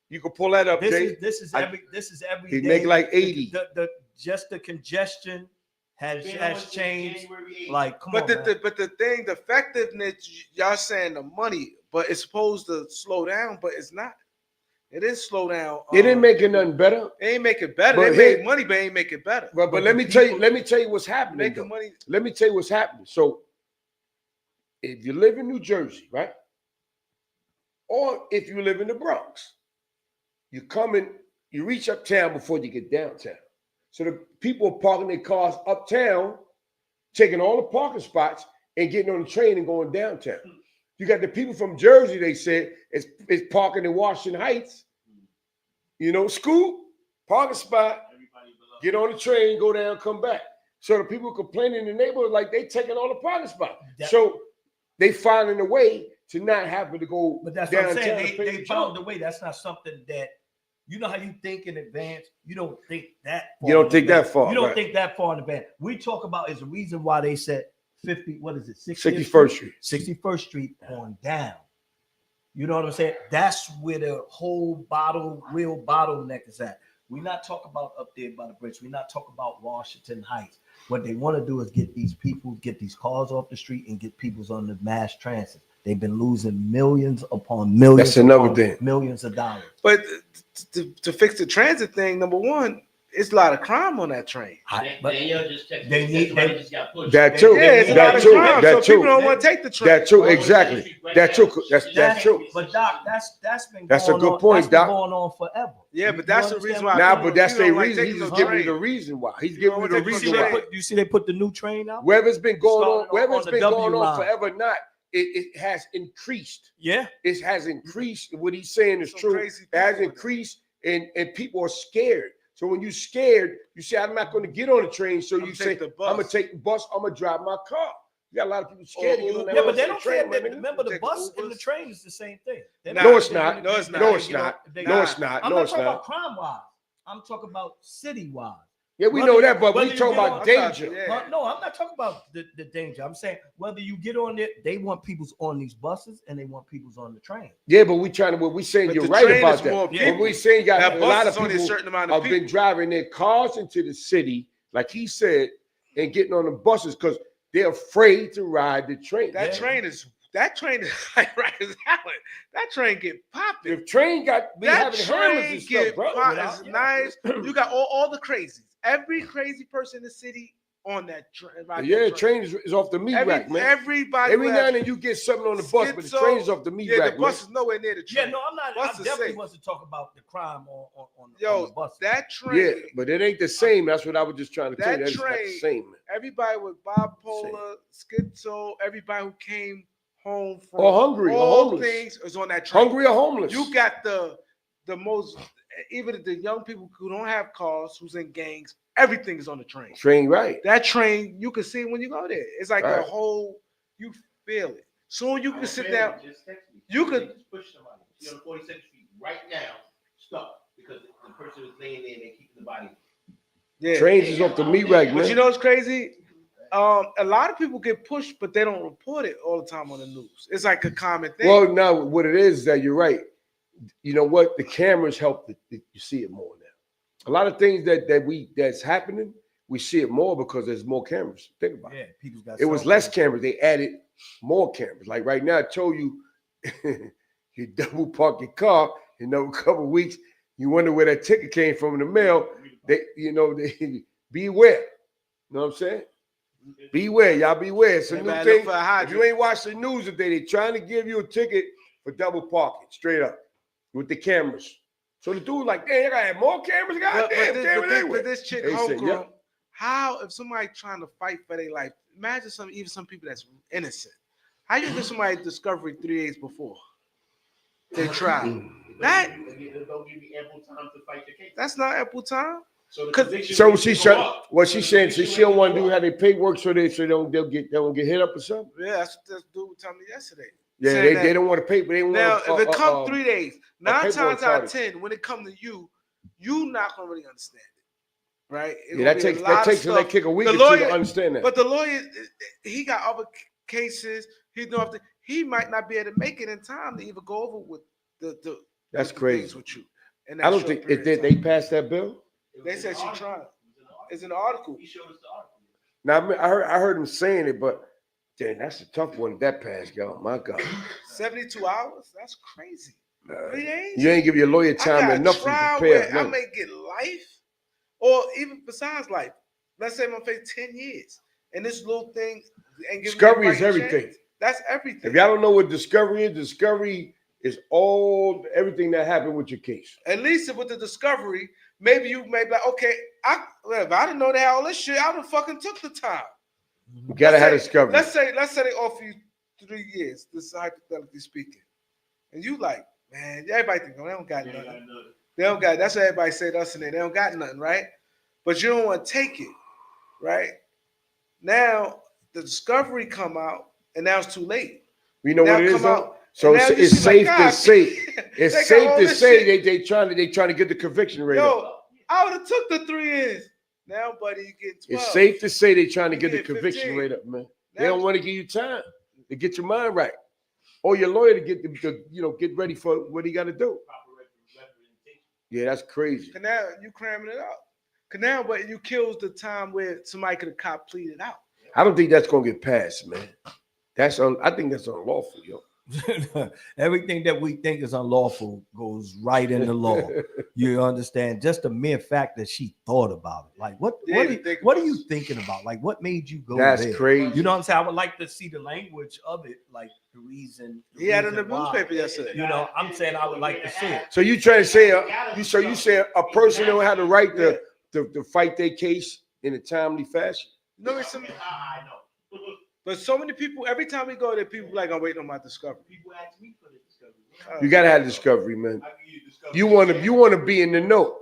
You can pull that up, This Jay. is every He day. make like 80. The just the congestion has changed. January 8th. Like, come But on, the thing, the effectiveness, y'all saying the money, but it's supposed to slow down, but it's not. It didn't slow down. It didn't make it nothing better. It ain't make it better. But They made money, but it ain't make it better. But let me tell you what's happening. Making money. Let me tell you what's happening. So if you live in New Jersey, right? Or if you live in the Bronx, you reach uptown before you get downtown. So the people are parking their cars uptown, taking all the parking spots and getting on the train and going downtown. You got the people from Jersey, they said, it's parking in Washington Heights. You know, school, parking spot, get on the train, go down, come back. So the people complaining in the neighborhood, like they taking all the parking spots. So they finding a way to not having to go. But that's downtown. what I'm saying. They found a way. That's not something that, you know how you think in advance. You don't think that far. You don't think that far. You don't right. think that far in advance. We talk about is the reason why they said 50. What is it? 61st Street. 61st Street on down. You know what I'm saying? That's where the whole real bottleneck is at. We're not talking about up there by the bridge. We're not talking about Washington Heights. What they want to do is get these cars off the street and get people's on the mass transit. They've been losing millions upon millions. That's another thing. Millions of dollars. But to fix the transit thing, number one, it's a lot of crime on that train. But Danielle just texted. they need- somebody they- just got pushed. That too. Yeah, it's a lot That of too. crime. That So too. people don't want to take the train. That too. Exactly. That too. That's true. But Doc, that's been That's a going good on, point, that's been Doc. going on forever. Yeah, You but that's the understand reason what why. I'm Nah, but that's people their don't like reason. taking He's the just giving you train. the reason why. He's You giving don't you the wanna take reason the why. train. You see they put the new train out? Whether it's been going on, Started whether on it's the been W going on line. forever or not, it has increased. Yeah. It has increased. What he's saying is Some true. crazy It has people on increased, and people are scared. So when you're scared, you say, I'm not going to get on the train. So I'm you gonna say, take the bus. I'm going to take the bus. I'm going to drive my car. You got a lot of people scared. Or to get on that Yeah, bus but they and don't train, care. my That, nigga. remember, the Take bus and the Ubers. train is the same thing. They're Nah, No, it's not. No, it's not. No, it's not. They- No, it's not. I'm No, not it's talking not. about crime wise. I'm talking about city wise. Yeah, we Whether know you- that, but whether we you talking get about on- danger. Yeah. No, I'm not talking about the danger. I'm saying whether you get on it, they want people's on these buses and they want people's on the train. Yeah, but we trying to. What we saying? But you're the right train about is that. more But people. we saying you got That a bus lot is of only a people certain amount of have been people. driving their cars into the city, like he said, and getting on the buses because they're afraid to ride the train. That Yeah. train is like Rikers Island. That train get popping. The train got be That having hammers train and stuff, get bro. popping. Without- It's nice. You got all the crazies. Every crazy person in the city on that train. Yeah, train is off the meat rack, man. Everybody. Every who now has- and then you get something on the bus, but the schizo- train is off the meat Yeah, rack, the bus man. is nowhere near the train. Yeah, no, I'm not. Bus I is definitely safe. wasn't talking about the crime on Yo, the bus. that train. Yeah, but it ain't the same. That's what I was just trying to tell you. That That's not the train- same, man. Everybody with bipolar, schizo, everybody who came home from Or hungry, or all homeless. things is on that train. Hungry or homeless? You got the most, even the young people who don't have cars, who's in gangs, everything is on the train. train, right? That train, you can see it when you go there. It's like a Right. whole, you feel it. Soon you can Our sit family down. just texted me. You They could- just push somebody. She's on 42nd Street right now, stuck because the person was laying there and they keeping the body. Yeah. Trains is off the meat rack, But man. you know what's crazy? A lot of people get pushed, but they don't report it all the time on the news. It's like a common thing. Well, now what it is that you're right. You know what? The cameras help you see it more now. A lot of things that's happening, we see it more because there's more cameras. Think about it. People got It was less cameras. They added more cameras. Like right now, I told you, you double park your car. In a couple of weeks, you wonder where that ticket came from in the mail. They beware. You know what I'm saying? Beware, y'all beware. It's a new thing. If you ain't watched the news today, they're trying to give you a ticket for double parking, straight up, with the cameras. So the dude like, damn, I gotta have more cameras. But this chick, homegrown, how if somebody trying to fight for their life? Imagine some people that's innocent. How you give somebody discovery 3 days before they try? That don't give you ample time to fight the case. That's not ample time. So she's saying, what she's saying, so she don't want to do how they paperwork so they don't get hit up or something. Yeah, that's what this dude told me yesterday. Yeah, they don't want to pay, but they want. Now, if it comes 3 days, 9 times out of 10, when it comes to you not gonna really understand it, right? That takes they kick a week or two to understand that. But the lawyer, he got other cases. He might not be able to make it in time to even go over with the. That's the crazy. things with you. I don't think if they passed that bill. They said she tried. It's an article. He showed us the article. Now I heard him saying it, but damn, that's a tough one. That passed, y'all. My God. 72 hours? That's crazy. 3 days? You ain't give your lawyer time enough to prepare. I may get life, or even besides life. Let's say I'm gonna face 10 years, and this little thing. Discovery is everything. That's everything. If y'all don't know what discovery is everything that happened with your case. At least with the discovery, maybe you may be like, okay, if I didn't know they had all this shit, I would have fucking took the time. You gotta have discovery. Let's say they offer you 3 years, this is hypothetically speaking. And you like, man, everybody think, oh, they don't got nothing. They don't got, that's what everybody say to us in there. They don't got nothing, right? But you don't want to take it, right? Now the discovery come out, and now it's too late. You know what it is, though? So it's safe to say. It's safe to say they trying to get the conviction rate up. I would have took the 3 years. Now, buddy, you get 12. It's safe to say they trying to get the conviction 15. rate up, man. They don't want to give you time to get your mind right, or your lawyer to get ready for what he got to do. Yeah, that's crazy. Cause now you cramming it up. Cause now, but you kills the time where somebody could have cop pleaded out. I don't think that's gonna get passed, man. I think that's unlawful, yo. Everything that we think is unlawful goes right in the law. You understand? Just the mere fact that she thought about it. Like, what are you thinking about? Like, what made you go That's there? crazy. You know what I'm saying? I would like to see the language of it, like the reason. He had in the why. newspaper yesterday. You know, I'm saying I would like to see it. So you trying to say, you say a person don't have the right to fight their case in a timely fashion? No, it's I know. But so many people, every time we go there, people like, I'm waiting on my discovery. People ask me for the discovery. You gotta have discovery, man. You want to be in the know.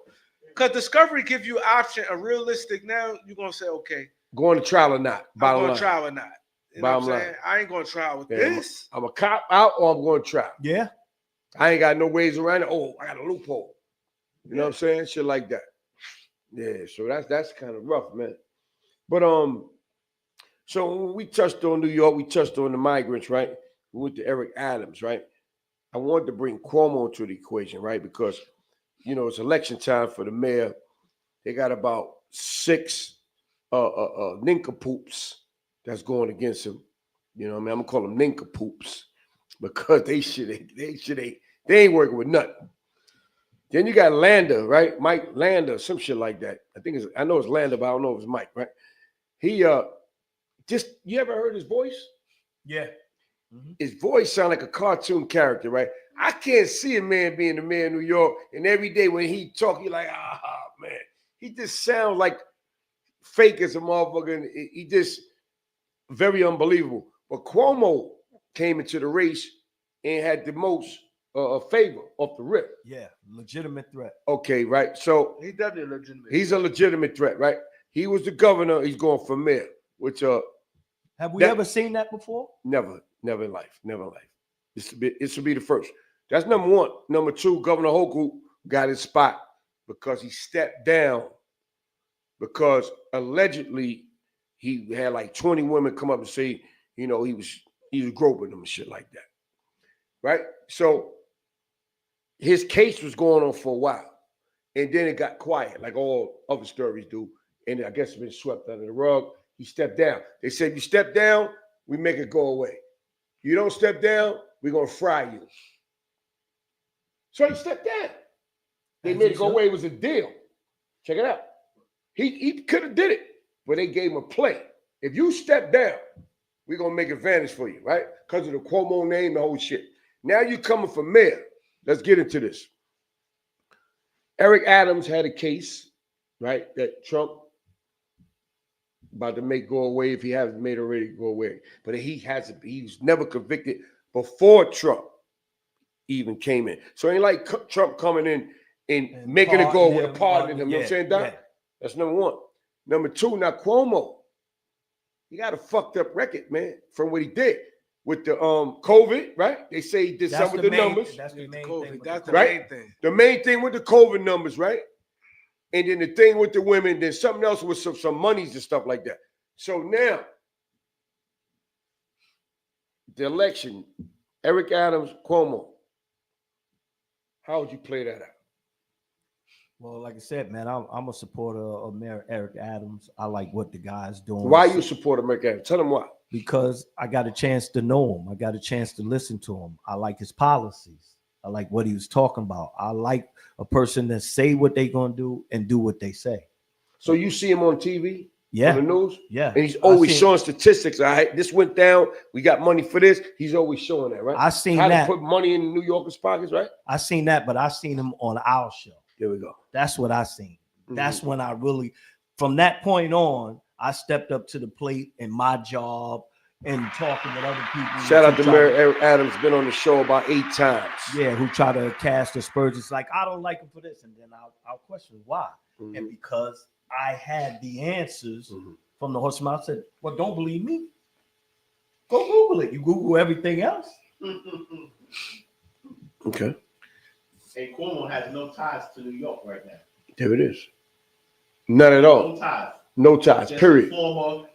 Because discovery gives you an option, a realistic. Now you're gonna say, okay, going to trial or not? I'm going to trial or not. You know what I'm saying? I ain't going to trial with this. I'm a cop out, or I'm going to trial. Yeah. I ain't got no ways around it. Oh, I got a loophole. You know what I'm saying? Shit like that. Yeah. So that's kind of rough, man. But so we touched on New York, we touched on the migrants, right? We went to Eric Adams, right? I wanted to bring Cuomo to the equation, right? Because, it's election time for the mayor. They got about 6 nincompoops that's going against him. You know what I mean? I'm going to call them nincompoops because they ain't working with nothing. Then you got Lander, right? Mike Lander, some shit like that. I know it's Lander, but I don't know if it's Mike, right? He you ever heard his voice? Yeah. Mm-hmm. His voice sound like a cartoon character, right? I can't see a man being the mayor of New York, and every day when he talk, you're like, man. He just sounds like fake as a motherfucker. And he just very unbelievable. But Cuomo came into the race and had the most favor off the rip. Yeah, legitimate threat. Okay, right. So he's definitely legitimate. He's a legitimate threat, right? He was the governor. He's going for mayor. Which have we ever seen that before? Never in life. This will be the first. That's number one. Number two, Governor Hochul got his spot because he stepped down because allegedly he had like 20 women come up and say, you know, he was groping them and shit like that. Right? So his case was going on for a while. And then it got quiet, like all other stories do. And I guess it's been swept under the rug. He stepped down. They said, you step down, we make it go away. You don't step down, we're going to fry you. So he stepped down. They made it go away. It was a deal. Check it out. He could have did it, but they gave him a play. If you step down, we're going to make advantage for you, right? Because of the Cuomo name, the whole shit. Now you coming for mayor. Let's get into this. Eric Adams had a case, right, that Trump about to make go away if he hasn't made already go away. But he was never convicted before Trump even came in. So it ain't like Trump coming in and making it go away, pardoning him. You know what I'm saying, Doc? Yeah. That's number one. Number two, now Cuomo, he got a fucked up record, man, from what he did with the COVID, right? They say he did some of the numbers. That's the main thing. That's the main thing. The main thing with the COVID numbers, right? And then the thing with the women, then something else with some monies and stuff like that. So now, the election, Eric Adams, Cuomo, how would you play that out? Well, like I said, man, I'm a supporter of Mayor Eric Adams. I like what the guy's doing. Why you support Eric Adams? Tell him why. Because I got a chance to know him. I got a chance to listen to him. I like his policies. I like what he was talking about. I like a person that say what they gonna do and do what they say. So you see him on TV? Yeah. On the news? Yeah. And he's always showing statistics. All right, this went down. We got money for this. He's always showing that, right? I seen how that. To put money in New Yorkers' pockets, right? I seen that, but I seen him on our show. There we go. That's what I seen. That's when I really, from that point on, I stepped up to the plate in my job and talking with other people. Shout out to Mayor Eric Adams, been on the show about 8 times. Yeah, who try to cast aspersions like, I don't like him for this. And then I'll question why. And because I had the answers from the horse's mouth, I said, well, don't believe me. Go Google it. You Google everything else. Okay. And Cuomo has no ties to New York right now. There it is. None at all. No ties. No ties, Just period. Former,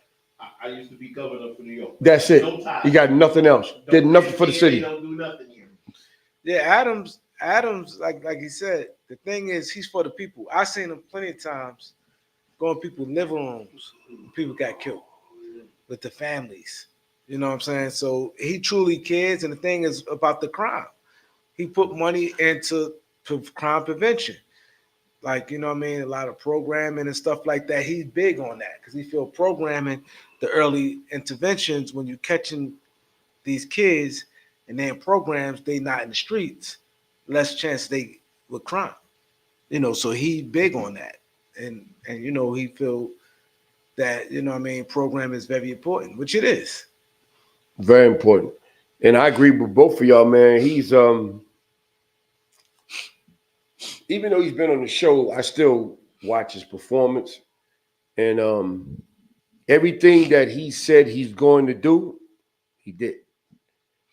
I used to be governor for New York. That's it. No ties. He got nothing else. Did nothing for the city. They don't do nothing here. Yeah, Adams, like he said, the thing is, he's for the people. I seen him plenty of times going to people's living rooms. People got killed with the families. You know what I'm saying? So he truly cares. And the thing is about the crime. He put money into crime prevention. Like, you know what I mean? A lot of programming and stuff like that. He's big on that because he feel programming the early interventions when you're catching these kids and they're in programs, they not in the streets, less chance they with crime. You know, so he big on that. And you know, he feel that, you know what I mean, program is very important, which it is. Very important. And I agree with both of y'all, man. He's even though he's been on the show, I still watch his performance. And everything that he said he's going to do, he did.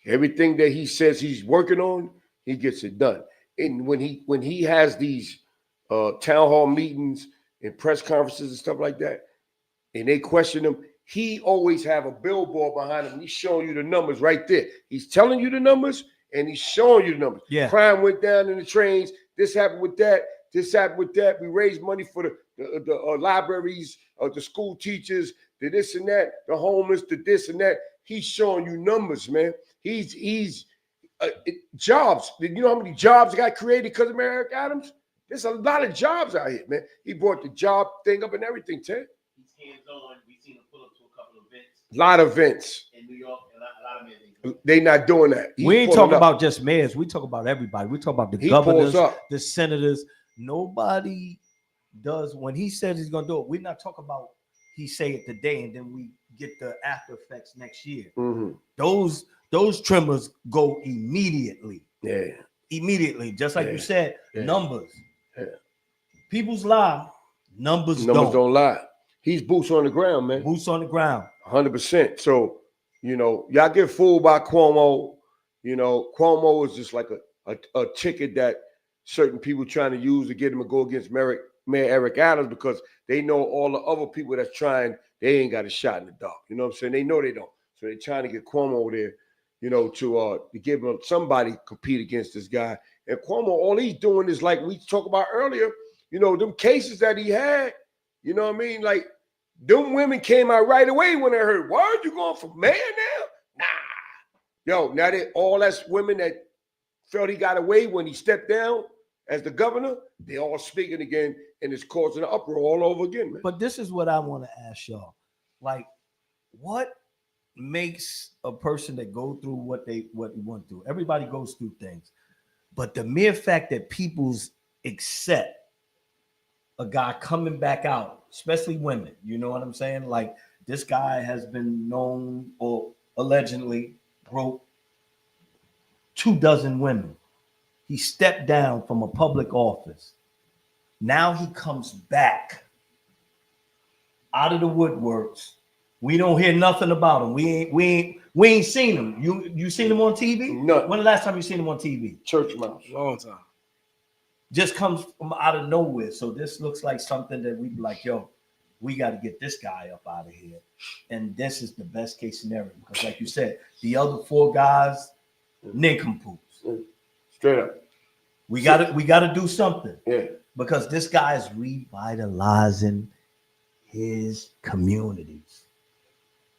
Everything that he says he's working on, he gets it done. And when he has these town hall meetings and press conferences and stuff like that, and they question him, he always have a billboard behind him. He's showing you the numbers right there. He's telling you the numbers and he's showing you the numbers. Yeah. Crime went down in the trains. This happened with that. This happened with that. We raised money for the libraries, the school teachers, the this and that, the homeless, the this and that. He's showing you numbers, man. He's jobs. You know how many jobs got created because of Eric Adams? There's a lot of jobs out here, man. He brought the job thing up and everything, Ted. He's hands-on. We've seen him pull up to a couple of events. A lot of events. In New York, a lot of events. They not doing that. We ain't talking about just mayors. We talk about everybody. We talk about the governors, the senators. Nobody does when he says he's gonna do it. We're not talking about he say it today and then we get the after effects next year. Those tremors go immediately. Yeah, immediately. Just like you said, numbers. Yeah. People's lie. Numbers don't lie. He's boots on the ground, man. Boots on the ground. 100%. So, you know, y'all get fooled by Cuomo. You know, Cuomo is just like a ticket that certain people trying to use to get him to go against Mayor Eric Adams because they know all the other people that's trying, they ain't got a shot in the dark. You know what I'm saying? They know they don't. So they're trying to get Cuomo over there, you know, to give him somebody compete against this guy. And Cuomo, all he's doing is like we talked about earlier, you know, them cases that he had, you know what I mean? Like, them women came out right away when they heard, why are you going for mayor now? Nah. Yo, now that all that's women that felt he got away when he stepped down as the governor, they all speaking again, and it's causing an uproar all over again, man. But this is what I want to ask y'all. Like, what makes a person that go through what he went through? Everybody goes through things. But the mere fact that people's accept a guy coming back out, especially women, you know what I'm saying? Like, this guy has been known or allegedly broke 24 women. He stepped down from a public office. Now he comes back out of the woodworks. We don't hear nothing about him. We ain't seen him. You seen him on TV? No. When the last time you seen him on TV? Church mouse. Long time. Just comes from out of nowhere. So this looks like something that we be like, yo, we got to get this guy up out of here. And this is the best case scenario. Because like you said, the other 4 guys, nincompoops. Straight up. We gotta do something. Yeah. Because this guy is revitalizing his communities.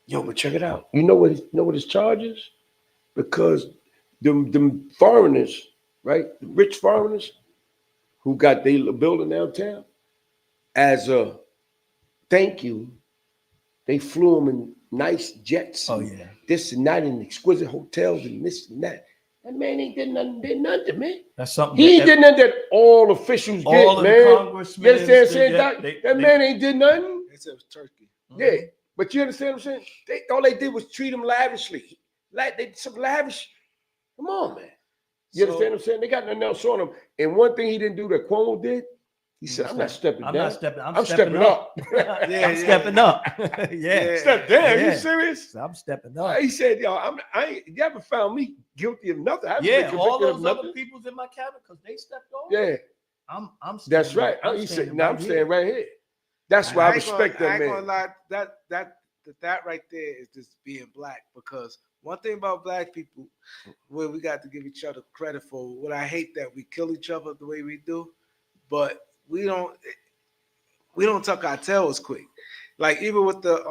Yo, but check it out. You know what his charge is? Because them foreigners, right? The rich foreigners who got their building downtown, as a thank you, they flew him in nice jets. Oh yeah. This and that, in exquisite hotels and this and that. That man ain't did nothing, man. That's something. He did nothing that all officials all get, man. Congressmen. You understand what I'm saying? That man ain't did nothing. They said it was Turkey. Yeah, but you understand what I'm saying? All they did was treat him lavishly. Like they did some lavish. Come on, man. You understand what I'm saying? They got nothing else on him. And one thing he didn't do that Cuomo did, he said, I'm not stepping down. I'm stepping up. I'm stepping up. Yeah. Step down. Yeah. You serious? I'm stepping up. He said, yo, you haven't found me guilty of nothing. I haven't been convicted all those of nothing. other people's in my cabinet because they stepped over. Yeah. I'm That's right. He said, now I'm staying right here. That's why I respect that man. I ain't gonna lie, that right there is just being black, because one thing about black people, where we got to give each other credit for, what I hate that we kill each other the way we do, but we don't tuck our tails quick. Like even with the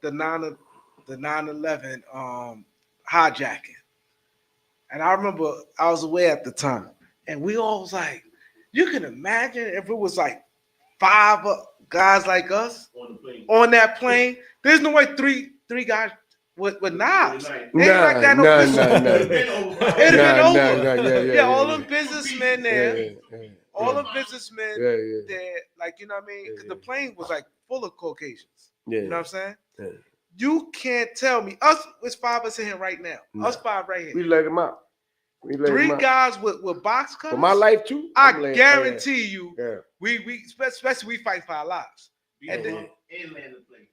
9/11 hijacking. And I remember I was away at the time, and we all was like, you can imagine if it was like 5 guys like us on that plane. There's no way three guys with knives. They ain't like that. Yeah, all them businessmen there. All the businessmen there, like, you know what I mean? Because the plane was like full of Caucasians. Yeah. You know what I'm saying? Yeah. You can't tell me. It's 5 of us in here right now. Us 5 right here. We let him out. 3 guys with box cutters. For my life too. I guarantee you, yeah. we especially we fight for our lives. And then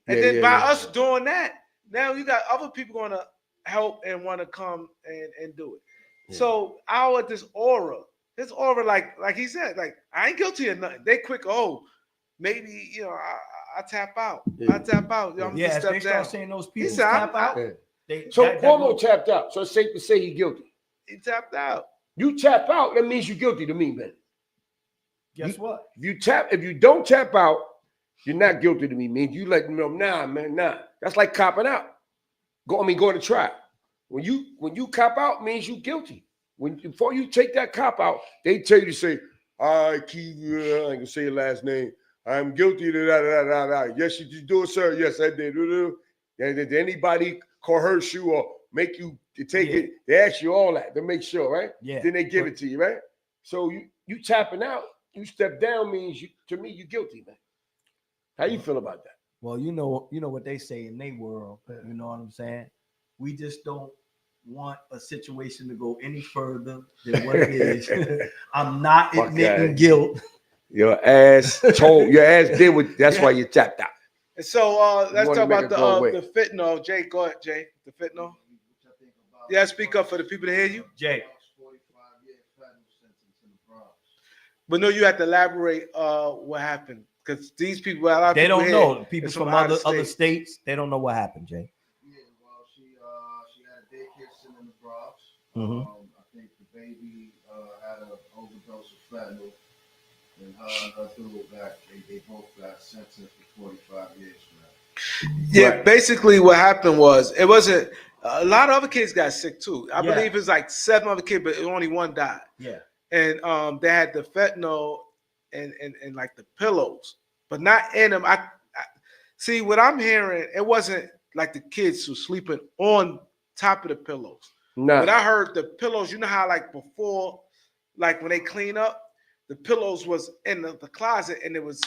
Yeah, by us doing that, now you got other people going to help and want to come and do it. Yeah. So this aura, like he said, like, I ain't guilty of nothing. They quick, maybe, you know, I tap out. Yeah. I tap out. You know, yeah, as they start saying those people said, tap out. Yeah. So Cuomo tapped out. So it's safe to say he's guilty. He tapped out. You tap out, that means you're guilty to me, man. Guess what? If you don't tap out, you're not guilty to me, man. You let them know, nah, man, nah. That's like copping out. Going to trial. When you cop out, means you guilty. Before you take that cop out, they tell you to say, I ain't gonna say your last name. I'm guilty of that. Yes, you did do it, sir. Yes, I did. Did anybody coerce you or make you take it? They ask you all that to make sure, right? Yeah. Then they give it to you, right? So you tapping out, you step down means to me you guilty, man. How you feel about that? Well, you know what they say in their world. You know what I'm saying? We just don't want a situation to go any further than what it is. I'm not admitting guilt. Your ass did what. That's why you tapped out. And so let's talk about the fentanyl. Jay, go ahead, Jay. The fentanyl. Yeah, speak up for the people to hear you. Jay. But no, you have to elaborate what happened because these people, a lot of They people don't here, know. People it's from out of other state. states, they don't know what happened, Jay. Yeah, well, she had a daycare center in the Bronx. Mhm. I think the baby had an overdose of fentanyl, and her dude they both got sentenced for 45 years for that. Yeah, Right. basically what happened was it wasn't a lot of other kids got sick too. I Yeah. believe it's like 7 other kids, but only one died. Yeah. And they had the fentanyl and like the pillows, but not in them. I see what I'm hearing. It wasn't like the kids who sleeping on top of the pillows. Nah. But I heard the pillows. You know how like before, like when they clean up, the pillows was in the closet and it was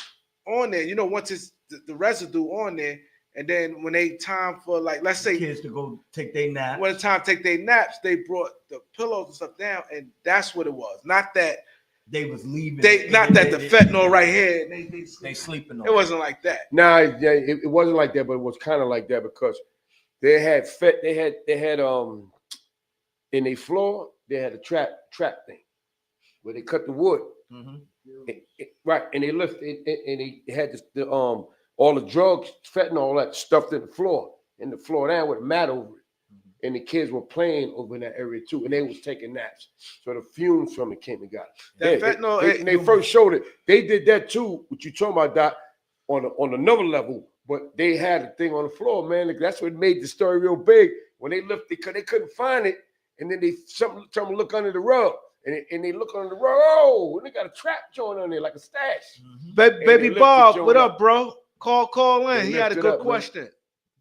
on there. You know, once it's the residue on there, and then when they time for like let's say Kids to go take their nap. when it's time to take their naps, they brought the pillows and stuff down, and that's what it was. Not that They was leaving. not that the fentanyl right here. They sleeping on. It wasn't like that. Nah, it wasn't like that, but it was kind of like that because they had in their floor they had a trap thing where they cut the wood. Mhm. Right, and they lifted and they had the all the drugs, fentanyl, all that stuffed in the floor down with a mat over it. And the kids were playing over in that area too, and they was taking naps. So the fumes from it came and got it. That fentanyl, They first showed it. They did that too. What you talking about, Doc? On another level, but they had a thing on the floor, man. That's what made the story real big. When they lifted, because they couldn't find it, and then someone look under the rug, and they look under the rug. Oh, and they got a trap joint on there like a stash. Baby lifted Bob, Joe what up. up, bro? Call in. They He had a lifted good up, man. question.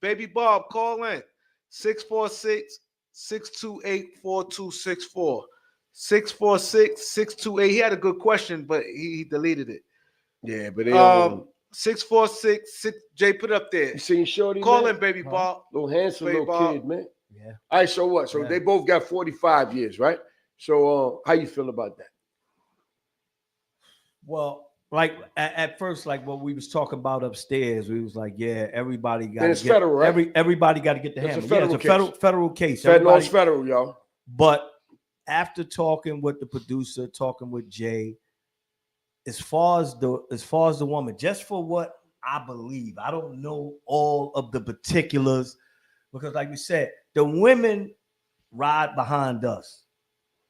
Baby Bob, call in. 646-628-4264. 646-628. He had a good question, but he deleted it. Yeah, but they 646 Jay, put it up there. you seen Shorty? Call man? in, baby Bob. Little handsome Baby little Bob. kid, man. Yeah. All right, so what? So Yeah. they both got 45 years, right? So how you feel about that? Well, like at first, like what we was talking about upstairs, we was like, yeah, everybody got And it's federal, right? Everybody got to get the It's a hammer. federal Yeah, it's a case. federal case. Fentanyl's Everybody- federal, y'all. But after talking with the producer, talking with Jay, as far as the woman, just for what I believe, I don't know all of the particulars because, like we said, the women ride behind us.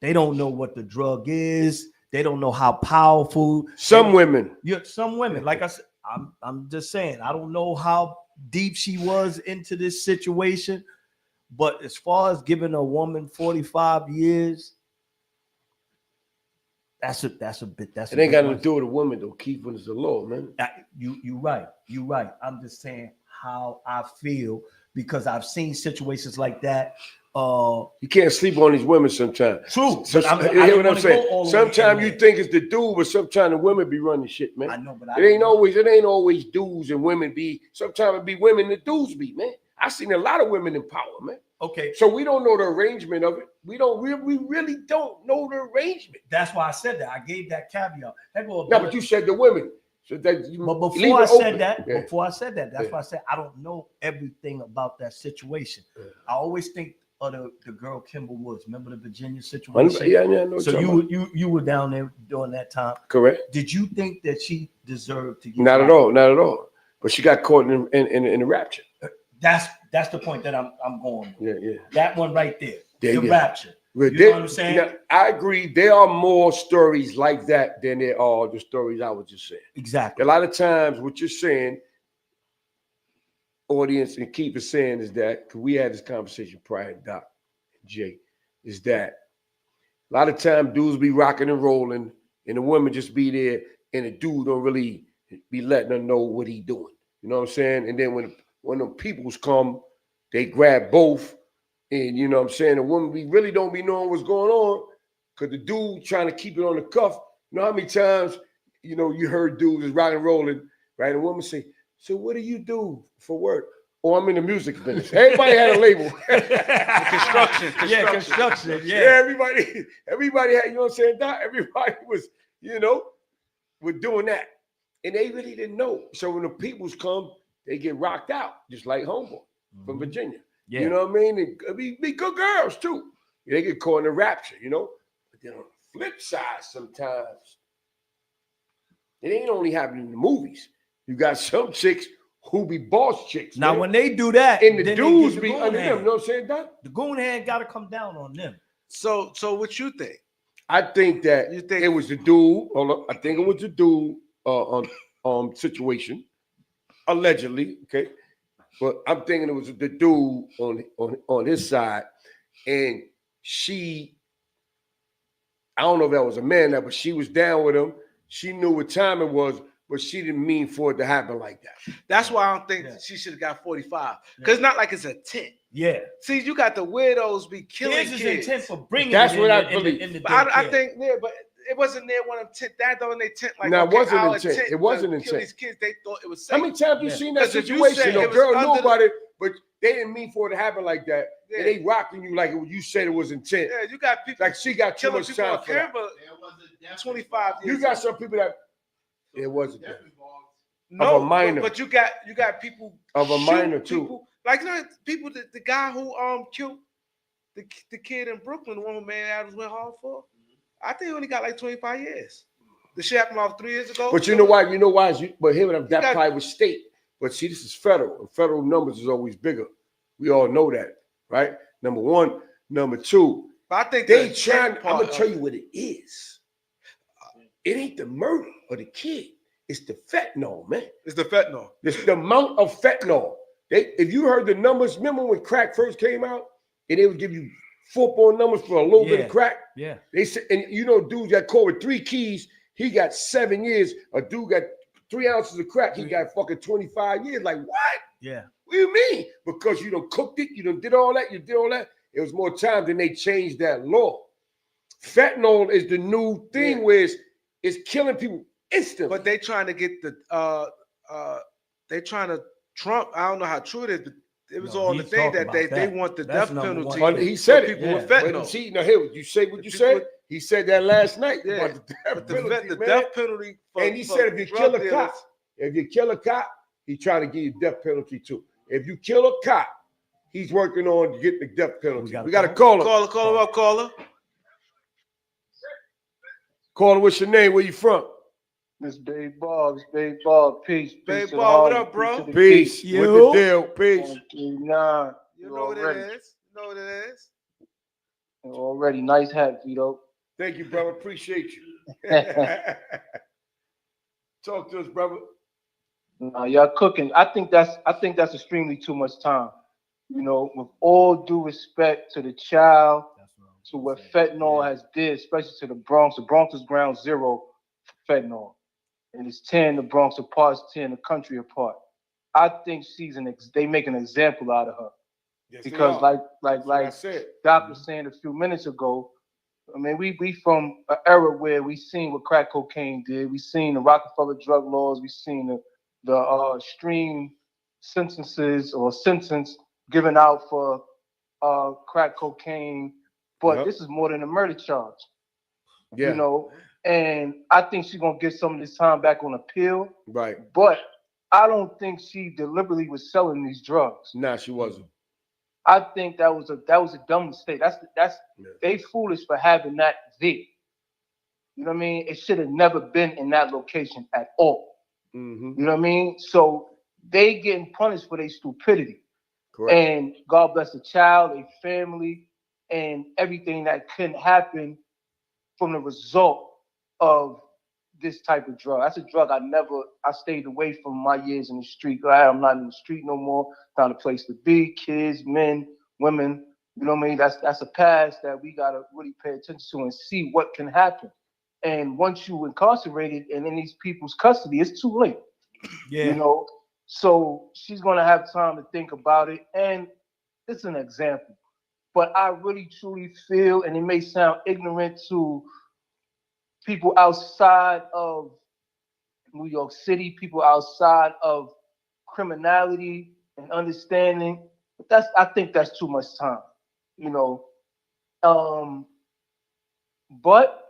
They don't know what the drug is. They don't know how powerful. Some women. Yeah, some women. Like I said, I'm just saying, I don't know how deep she was into this situation, but as far as giving a woman 45 years, that's a bit. That's It ain't got bit nothing to do with a woman though. Keith, when it's the law, man. You right. You right. I'm just saying how I feel because I've seen situations like that. You can't sleep on these women sometimes. True. So, But you hear what I'm go saying? all the way Sometimes in you there. think it's the dude, but sometimes the women be running shit, man. I know, but It ain't always dudes and women be. Sometimes it be women and dudes be, man. I've seen a lot of women in power, man. okay. So we don't know the arrangement of it. We really don't know the arrangement. That's why I said that. I gave that caveat. That go No, but you said the women. So that you But leave before I it said open. that, Yeah. that's Yeah. why I said I don't know everything about that situation. Yeah. I always think of the girl Kimber Woods. Remember the Virginia situation? Yeah, I know. So you were down there during that time. correct? Did you think that she deserved to get Not at wrapped? all, not at all. But she got caught in the rapture. That's the point that I'm going with. Yeah. That one right there. Yeah, the yeah. rapture. But You know what I'm saying? now, I agree. There are more stories like that than there are the stories I was just saying. Exactly. A lot of times, what you're saying, audience, and keep it saying is that, because we had this conversation prior, Doc and Jay, is that a lot of times dudes be rocking and rolling, and the women just be there, and the dude don't really be letting her know what he doing. You know what I'm saying? And then when the peoples come, they grab both. And you know what I'm saying? The woman we really don't be knowing what's going on because the dude trying to keep it on the cuff. You know how many times, you heard dudes is rock and rolling, right? And a woman say, so what do you do for work? Oh, I'm in the music business. Everybody had a label. Construction. Yeah, construction. Yeah, Yeah. everybody had, you know what I'm saying, Doc? Everybody was, was doing that. And they really didn't know. So when the peoples come, they get rocked out, just like Homeboy from Virginia. Yeah. You know what I mean? And be good girls too. They get caught in the rapture, But then on the flip side, sometimes It ain't only happening in the movies. You got some chicks who be boss chicks. Now, man. when they do that, and the then they dudes get be goon under them. You hand. know what I'm saying, Doc? The goon hand got to come down on them. So what you think? I think that You think it was the dude. Hold up. I think it was the dude situation, allegedly. Okay, but I'm thinking it was the dude on his side, and she. I don't know if that was a man there, but she was down with him. She knew what time it was, but she didn't mean for it to happen like that. That's why I don't think she should have got 45. Because it's not like it's a tent. Yeah. See, you got the weirdos be killing His kids. intent for bringing That's it what in I the, believe. in the But I daycare. think, yeah, but it wasn't near one of them tent. That don't they tent like, No, it okay, wasn't our intent. intent It wasn't to intent. kill these kids. They thought it was How safe. many times you Yeah. seen that 'Cause if you situation? said The it was girl knew under about it, but they didn't mean for it to happen like that. Yeah. And they rocking you like you said it was intent. Yeah, you got people Like she got too killing much people time on for that. camera. There was a death 25 involved. years. You got some people that So it wasn't death that. involved. No, a minor. but you got people Of a shoot minor, too. people. Like you know, people the guy who killed the kid in Brooklyn, the one who May Adams went hard for. I think he only got like 25 years. The shit happened off 3 years ago. But you know why? You know why? But him that got- probably was state. But see, this is federal. And federal numbers is always bigger. We all know that, right? Number one. Number two. But I think They the trying. intent I'm part gonna tell of you what it is. It ain't the murder of the kid. It's the fentanyl, man. it's the fentanyl. It's the amount of fentanyl. If you heard the numbers, remember when crack first came out, and they would give you football numbers for a little bit Yeah. of crack. Yeah. They said, and you know, dudes got caught with 3 keys. He got 7 years. A dude got 3 ounces of crack. He got fucking 25 years. Like what? Yeah. What do you mean? Because you done cooked it, you done did all that, you did all that. It was more time than they changed that law. Fentanyl is the new thing where it's killing people instantly. But they trying to get the they trying to Trump. I don't know how true it is, but it was No, all the he's thing talking that they about that. want the That's death number penalty. one. He said for it. people with But fentanyl. see, now here, you say what you The said. people- He said that last night Yeah, about the death But penalty, the man. death penalty. For, And he for said if you drug kill a dealers- cop, he trying to give you death penalty too. If you kill a cop, he's working on getting the death penalty. We got to call him. Call him up, caller. Caller, what's your name? Where you from? This Big Bob, peace. Babe peace to the Bob, what home, up, bro? to the Peace. beat. What You? the deal? Peace. 139. You know what it is. You know what it is. Already nice hat, Vito. Thank you, brother. Appreciate you. Talk to us, brother. Y'all cooking. I think that's extremely too much time. You know, with all due respect to the child, to what fentanyl has did, especially to the Bronx. The Bronx is ground zero for fentanyl, and it's tearing the Bronx apart, it's tearing the country apart. I think they make an example out of her. Yes, Because That's what I said. Doc was saying a few minutes ago, I mean, we from an era where we seen what crack cocaine did. We seen the Rockefeller drug laws. We seen the extreme sentences or sentence given out for crack cocaine. But Yep. this is more than a murder charge, Yeah. you know. And I think she's gonna get some of this time back on appeal. Right. But I don't think she deliberately was selling these drugs. Nah, she wasn't. I think that was a dumb mistake. That's Yeah. they foolish for having that there. You know what I mean? It should have never been in that location at all. Mm-hmm. You know what I mean? So they getting punished for their stupidity. Correct. And God bless the child, a family, and everything that can happen from the result of this type of drug. That's a drug I stayed away from my years in the street. I'm not in the street no more. Not a place to be. Kids, men, women. You know what I mean? That's a past that we gotta really pay attention to and see what can happen. And once you incarcerated and in these people's custody, it's too late. Yeah. You know, so she's gonna have time to think about it. And it's an example. But I really truly feel, and it may sound ignorant to people outside of New York City, people outside of criminality and understanding, but I think that's too much time, you know. But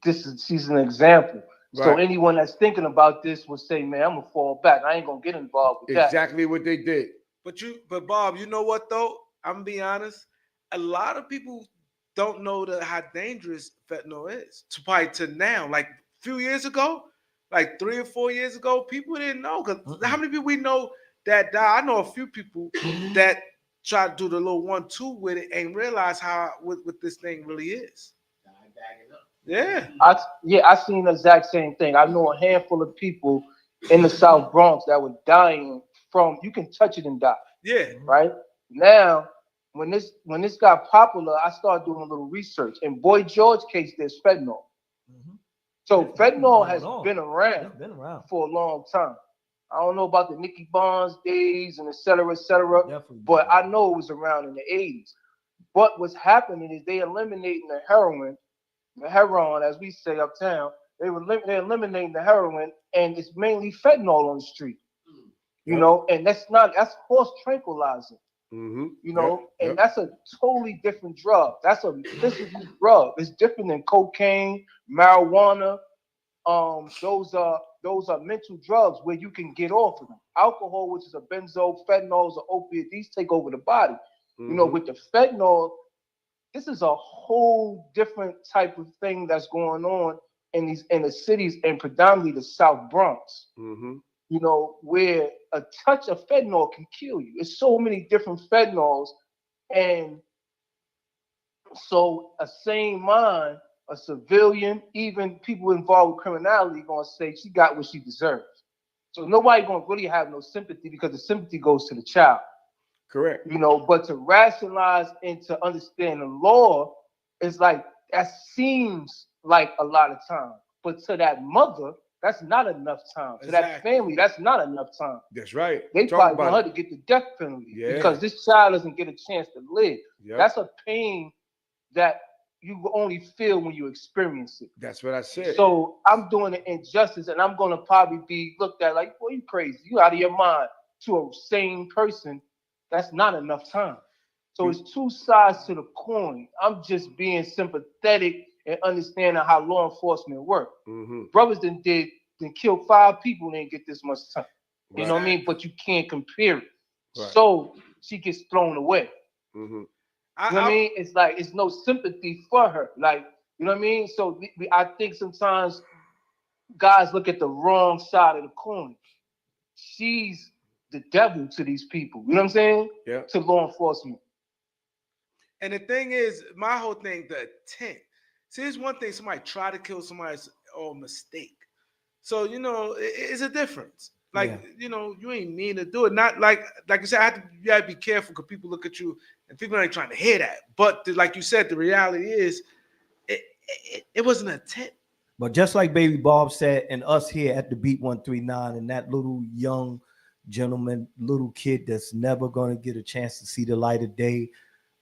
she's an example. So Right. anyone that's thinking about this will say, man, I'm gonna fall back. I ain't gonna get involved with that. Exactly what they did. But Bob, you know what though? I'm gonna be honest. A lot of people don't know how dangerous fentanyl is. To probably to now, like a few years ago, like 3 or 4 years ago, people didn't know. Because how many people we know that died? I know a few people that try to do the little 1-2 with it and realize how what this thing really is. Yeah. I seen the exact same thing. I know a handful of people in the South Bronx that were dying from, you can touch it and die. Yeah. Right? Now, when this got popular, I started doing a little research. In Boy George case, there's fentanyl. So fentanyl has been around for a long time. I don't know about the Nicky Barnes days and et cetera, but I know it was around in the 80s. But what's happening is they eliminating the heroin, as we say uptown. They're eliminating the heroin, and it's mainly fentanyl on the street. You know, and that's horse tranquilizer. You know, and that's a totally different drug. That's a physical drug. It's different than cocaine, marijuana. Those are mental drugs where you can get off of them. Alcohol, which is a benzo, fentanyl is an opiate. These take over the body. You know, with the fentanyl, this is a whole different type of thing that's going on in the cities, and predominantly the South Bronx. You know, where a touch of fentanyl can kill you. It's so many different fentanyls, and so a sane mind, a civilian, even people involved with criminality, gonna say she got what she deserves. So nobody gonna really have no sympathy, because the sympathy goes to the child. Correct. You know, but to rationalize and to understand the law is like, that seems like a lot of time, but to that mother, that's not enough time. To that family, that's not enough time. That's right. They probably want her to get the death penalty because this child doesn't get a chance to live. That's a pain that you only feel when you experience it. That's what I said. So I'm doing an injustice, and I'm gonna probably be looked at like, boy, you crazy, you out of your mind. To a sane person, that's not enough time. So it's two sides to the coin. I'm just being sympathetic and understanding how law enforcement work. Brothers done killed 5 people and didn't get this much time. You know what I mean? But you can't compare it. So she gets thrown away. You know what I mean? It's like, it's no sympathy for her. Like, you know what I mean? So I think sometimes guys look at the wrong side of the coin. She's the devil to these people. You know what I'm saying? Yeah. To law enforcement. And the thing is, my whole thing, the intent. See, it's one thing somebody try to kill somebody's or mistake. So, you know, it's a difference. Like, you know, you ain't mean to do it. Not like you said, you have to be careful because people look at you and people ain't trying to hear that. But like you said, the reality is it wasn't an intent. But just like Baby Bob said, and us here at the Beat 139, and that little young gentleman, little kid that's never going to get a chance to see the light of day,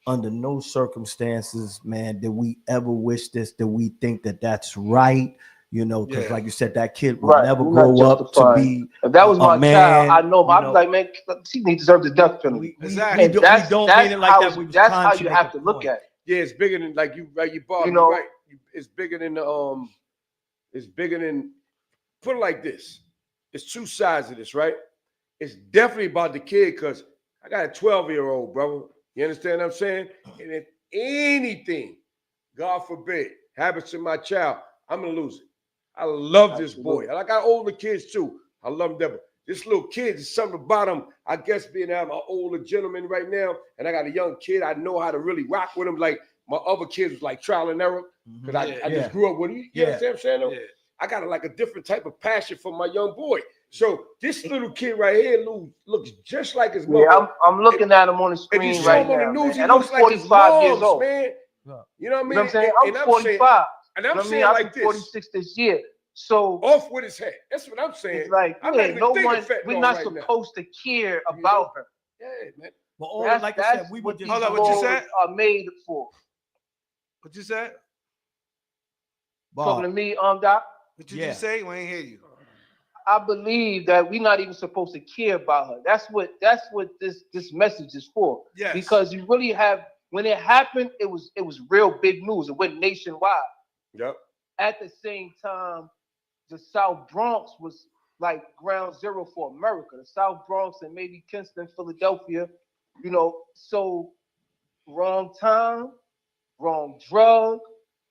under no circumstances, man, did we ever wish this, that we think that that's right, you know, because like you said, that kid will never grow up to be if that was my man, child, I know, but I'm like, man, she deserves the death penalty. Exactly. We don't mean it like that. That's how you have to look at it. Yeah, it's bigger than, like you Bob, you know, right. It's bigger than put it like this. It's two sides of this, right? It's definitely about the kid, because I got a 12-year-old, brother. You understand what I'm saying? And if anything, God forbid, happens to my child, I'm gonna lose it. I love this boy. And I got older kids too. I love them. This little kid is something about him. I guess being I'm an older gentleman right now, and I got a young kid, I know how to really rock with him. Like my other kids was like trial and error, because I just grew up with him. You understand what I'm saying? Yeah. I got a different type of passion for my young boy. So this little kid right here looks just like his mother. Yeah, I'm looking at him on the screen right now. And I'm 45 years old. Man. You know what I mean? You know what I'm saying? I'm 45. And I'm saying I'll like be this. 46 this year. So off with his head. That's what I'm saying. It's like, we're not supposed to care about her. Yeah, man. But all like I said, we would just hold on. What you said? Are made for. What you said? Talking to me, Doc. What you just say? We ain't hear you. I believe that we're not even supposed to care about her. That's what this message is for. Yes. Because you really have, when it happened, it was real big news. It went nationwide. Yep. At the same time, the South Bronx was like ground zero for America. The South Bronx and maybe Kingston, Philadelphia, you know, so wrong time, wrong drug,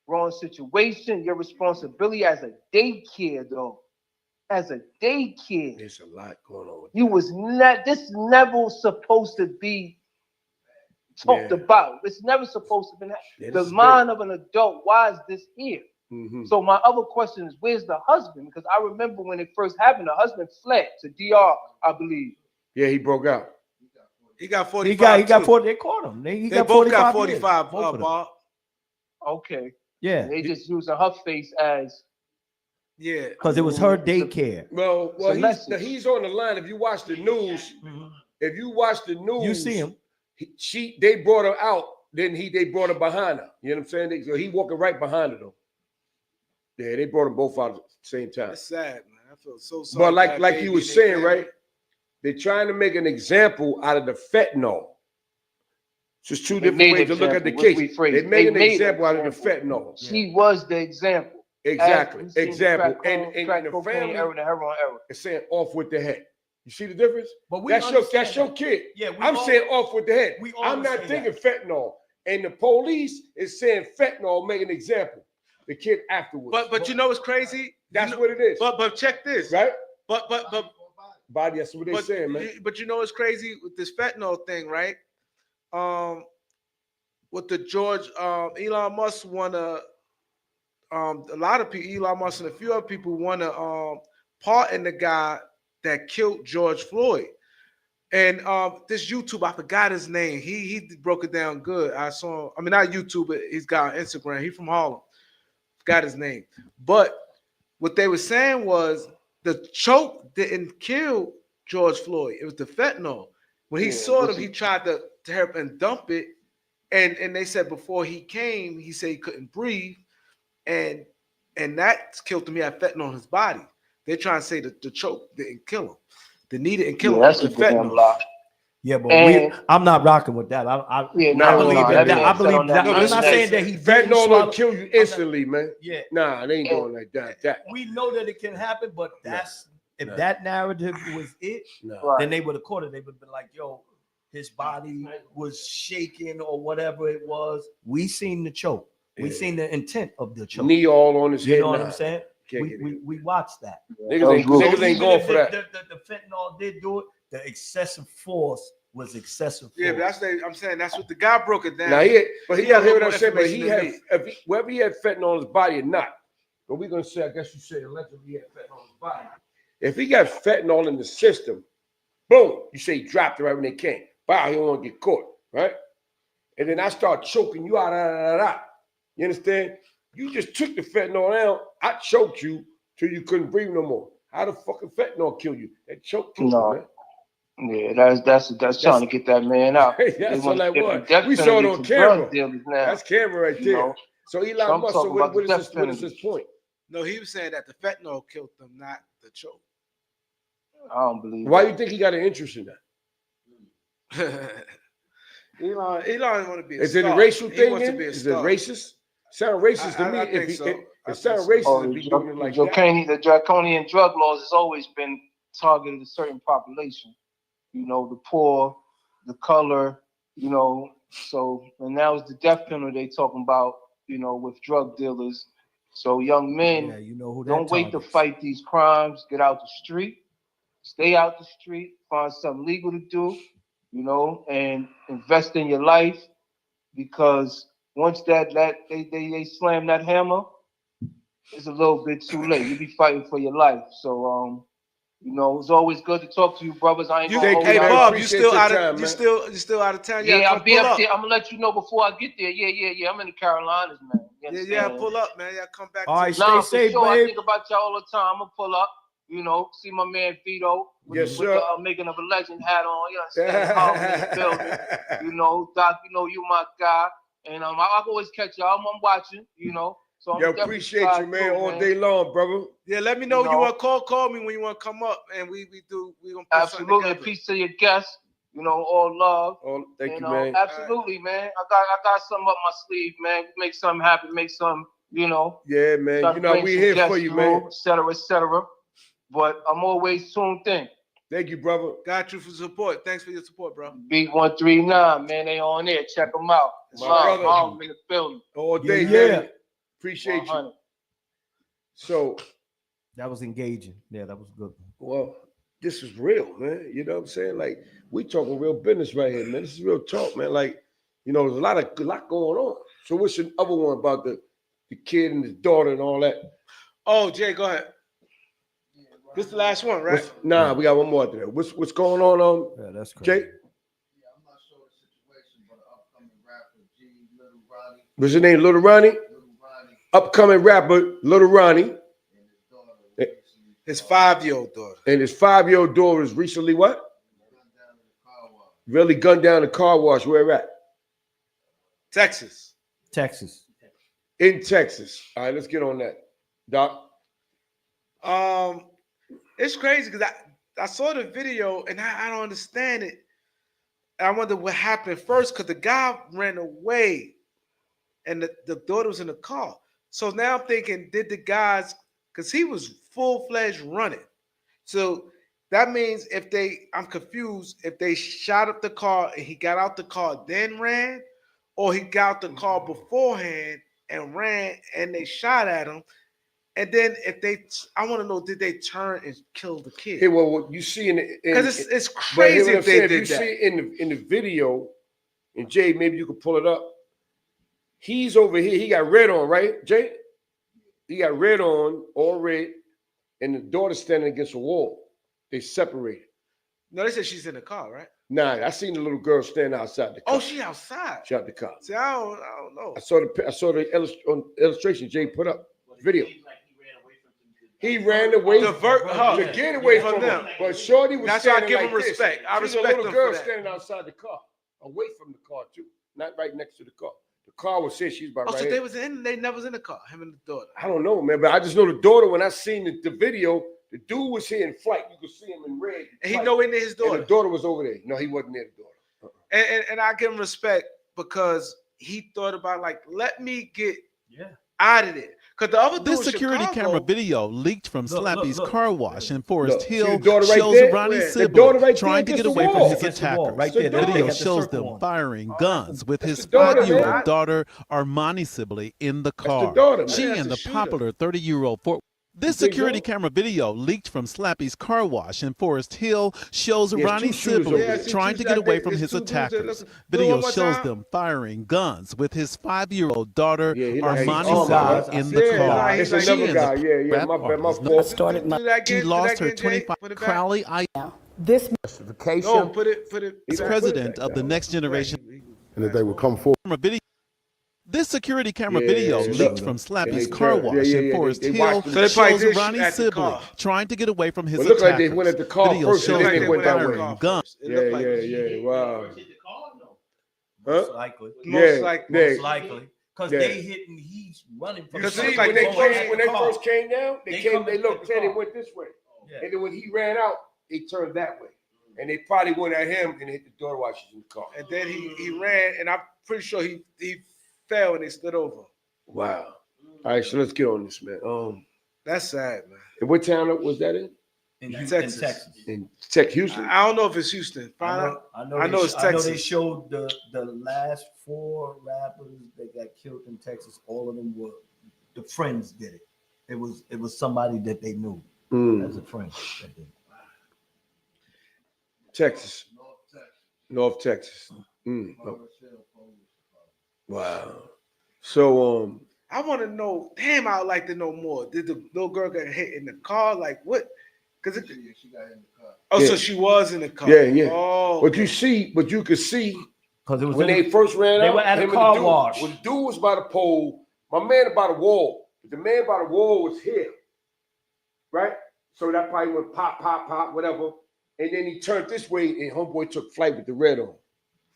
wrong situation. Your responsibility as a daycare, though, as a day kid. There's a lot going on. You was not. This never supposed to be talked about. It's never supposed to be. The mind of an adult. Why is this here? Mm-hmm. So my other question is, where's the husband? Because I remember when it first happened, the husband fled to DR, I believe. Yeah, he broke out. He got 45. He got 40. They caught him. They both 45 got 45. Bob. Okay. Yeah. They just using her face as. Yeah. Because it was her daycare. Well, he's on the line. If you watch the news, You see him. They brought her out. Then they brought her behind her. You know what I'm saying? So he walking right behind her though. Yeah, they brought them both out at the same time. That's sad, man. I feel so sorry. But like you were saying, right? They're trying to make an example out of the fentanyl. So it's two different ways to look at the case. They made an example out of the fentanyl. She was the example. Exactly. And the the family era, the heroin era. is saying off with the head. You see the difference? But that's your kid. Yeah, I'm saying off with the head. I'm not thinking fentanyl. And the police is saying fentanyl, make an example. The kid afterwards. But you know what's crazy? That's what it is. But check this. Right? But body, that's what they're saying, man. But you know what's crazy with this fentanyl thing, right? With the George Elon Musk wanna a lot of people, Elon Musk and a few other people wanna pardon the guy that killed George Floyd. And this YouTube, I forgot his name. He broke it down good. I saw him, I mean, not YouTube, but he's got Instagram. He's from Harlem. Forgot his name. But what they were saying was the choke didn't kill George Floyd. It was the fentanyl. When he saw them, he tried to help and dump it. And they said before he came, he said he couldn't breathe. And that killed him. He had fentanyl in his body. They're trying to say that the choke didn't kill him. The need didn't kill him. That's the a fentanyl. Yeah, but I'm not rocking with that. I believe that. I'm not saying that he fentanyl will kill you instantly, man. Yeah. Nah, they ain't going like that. We know that it can happen, but if that narrative was it, then they would have caught it. They would have been like, yo, his body was shaking or whatever it was. We seen the choke. We seen the intent of the choke. Knee all on his head. You know what I'm saying? We watched that. Niggas ain't going for that. The fentanyl did do it. The excessive force was excessive force. Yeah, but I'm saying that's what the guy broke it down. Now he got hear what I'm saying, but he had whether he had fentanyl on his body or not. But we're gonna say, I guess you say allegedly he had fentanyl on his body. If he got fentanyl in the system, boom, you say he dropped it right when they came. Wow, he don't want to get caught, right? And then I start choking you out. You understand? You just took the fentanyl out. I choked you till you couldn't breathe no more. How the fucking fentanyl kill you? That choke killed you, man. Yeah, that's trying to get that man out. That's all that was. We saw it on camera. That's camera right there. Know, so Elon Musk, so what is his point? No, he was saying that the fentanyl killed them, not the choke. I don't believe Why do you think he got an interest in that? Elon want to be a Is star. It a racial he thing? Is it racist? Sound racist to me. It sounds racist to be doing it like that. The draconian drug laws has always been targeted a certain population. You know, the poor, the color, you know. So, and now it's the death penalty they talking about, you know, with drug dealers. So young men, don't wait to fight these crimes. Get out the street. Stay out the street. Find something legal to do, you know, and invest in your life, because once they slam that hammer, it's a little bit too late. You be fighting for your life. So you know, it's always good to talk to you, brothers. I ain't gonna Hey Bob, you still out of town? Yeah, I'll be up there. I'm gonna let you know before I get there. Yeah. I'm in the Carolinas, man. Yeah, pull up, man. Yeah, come back. All right, stay safe, sure. babe. I think about y'all all the time. I'm gonna pull up. You know, see my man Vito with the Making of a Legend hat on. You understand? In the building. You know, Doc, you know you my guy. And I always catch y'all. I'm watching, you know. So I appreciate you, man, all day long, brother. Yeah, let me know when you want to call me when you want to come up, and we gonna put absolutely. Peace to your guests. You know, all love. Oh, thank you, man. Absolutely, man. I got something up my sleeve, man. Make something happen. Make something, you know. Yeah, man. You know we here for you, man. Et cetera. But I'm always tuned in. Thank you, brother. Got you for support. Thanks for your support, bro. Beat 139, man. They on there. Check them out. My brother. I'm in the building. All day, man. Appreciate 100. You. So That was engaging. Yeah, that was good. Well, this is real, man. You know what I'm saying? Like, we talking real business right here, man. This is real talk, man. Like, you know, there's a lot going on. So what's the other one about the kid and his daughter and all that? Oh, Jay, go ahead. This is the last one, right? Nah, we got one more after that. What's going on, Yeah, that's crazy. Jay? Yeah, I'm not sure the situation, but an upcoming rapper, Lil Ronnie. What's your name, Lil Ronnie? Lil Ronnie Upcoming rapper, Lil Ronnie. and his daughter. recently His 5-year-old daughter. And his 5-year-old daughter is recently what? gunned down in the car wash. Really gunned down the car wash. Where at? Texas. Texas. In Texas. All right, let's get on that. Doc? It's crazy because I saw the video and I don't understand it. I wonder what happened first because the guy ran away and the daughter was in the car. So now I'm thinking, did the guys, because he was full-fledged running. So that means I'm confused, if they shot up the car and he got out the car then ran, or he got out the car beforehand and ran and they shot at him. And then I want to know, did they turn and kill the kid? Hey, well, what you see Because it's crazy if they did you that. see in the video, and Jay, maybe you could pull it up. He's over here. He got red on, right, Jay? He got red on, all red, and the daughter's standing against a wall. They separated. No, they said she's in the car, right? Nah, I seen the little girl standing outside the car. Oh, she outside. She out the car. See, I don't know. I saw the illustration Jay put up. Video. He ran away To get away from from them. him. But Shorty was That's why I standing give like him this. respect. I She's respect a little them girl for that. standing outside the car, away from the car too, not right next to the car. The car was saying she's about Oh, right so here. they never was in the car, him and the daughter. I don't know, man, but I just know the daughter. When I seen the video, the dude was here in flight. You could see him in red. And he flight. know in there his And daughter. the daughter was over there. No, he wasn't near the daughter. And I give him respect because he thought about, like, let me get Yeah. out of there. Because the other dude This in security Chicago, camera video leaked from Look, Slappy's look. car wash in Forest Look, see Hill the daughter right shows there? Ronnie The sibling daughter right trying to there get against away the from wall. his Against the wall, attackers. right there. The The daughter video got the shows circle them on. firing guns with That's his the daughter, 5-year-old man. daughter Armani Sibley in the the car. daughter, man. She That's and the the shooter. popular 30-year-old This You think security so? camera video leaked from Slappy's car wash in Forest Hill shows There's Ronnie two shooters over Sibley there. Yeah, I see trying two to get that away they- from there's his two dudes that attackers. look- Video one more shows time. them firing guns with his 5-year-old daughter Yeah, he like- Armani oh, God. Sibley in Yeah, the car. he's It's like- She another and guy. the Yeah. rap My bad. My artist, fault. Do that again, She do lost that her again, Jay. 25 Put it back. Crowley This Justification. No, put it. He's Vice President of the Next Generation and that they would come forward. camera video. This security camera Yeah, video yeah, leaked yeah. from And they Slappy's car turned- wash yeah, in yeah, Forest they Hill watched them. So they probably shows did Ronnie shoot at the Sibley car. trying to get away from his Well, look like attackers. they went at the car Video first, shows and then them they went that firing way. guns. It looked like Yeah. Wow. Hit the car? No. Most Huh? likely. Most Yeah, likely. yeah. Most likely. Because Yeah. they hitting, he's running from Because the see, circle when they going first at when the they car. first came down, They they come at looked, the said they car. went this way, Yeah. and then when he ran out, they turned that way, and they probably went at him and hit the door washers in the car. And then he ran, and I'm pretty sure he fell and they stood over. Wow. All right, so let's get on this, man. That's sad, man. And what town was that in? in Texas. Texas. In Houston. I don't know if it's Houston. Find out. I I know it's I know they Texas. showed the last 4 rappers that got killed in Texas. All of them were the friends did it. It was somebody that they knew as a friend. That did it. Texas, North Texas. North Texas. Forest Hill Police Department. Wow. So I want to know. Damn, I would like to know more. Did the little girl get hit in the car? Like what? Because Yeah, she got in the car. oh, Yeah. so she was in the car. Yeah. Oh, but you could see Because it was when in they first ran they out, were at a him and car the dude, wash. when the dude was by the pole, my man by the wall. The man by the wall was here, right? So that probably went pop, pop, pop, whatever. And then he turned this way, and homeboy took flight with the red on.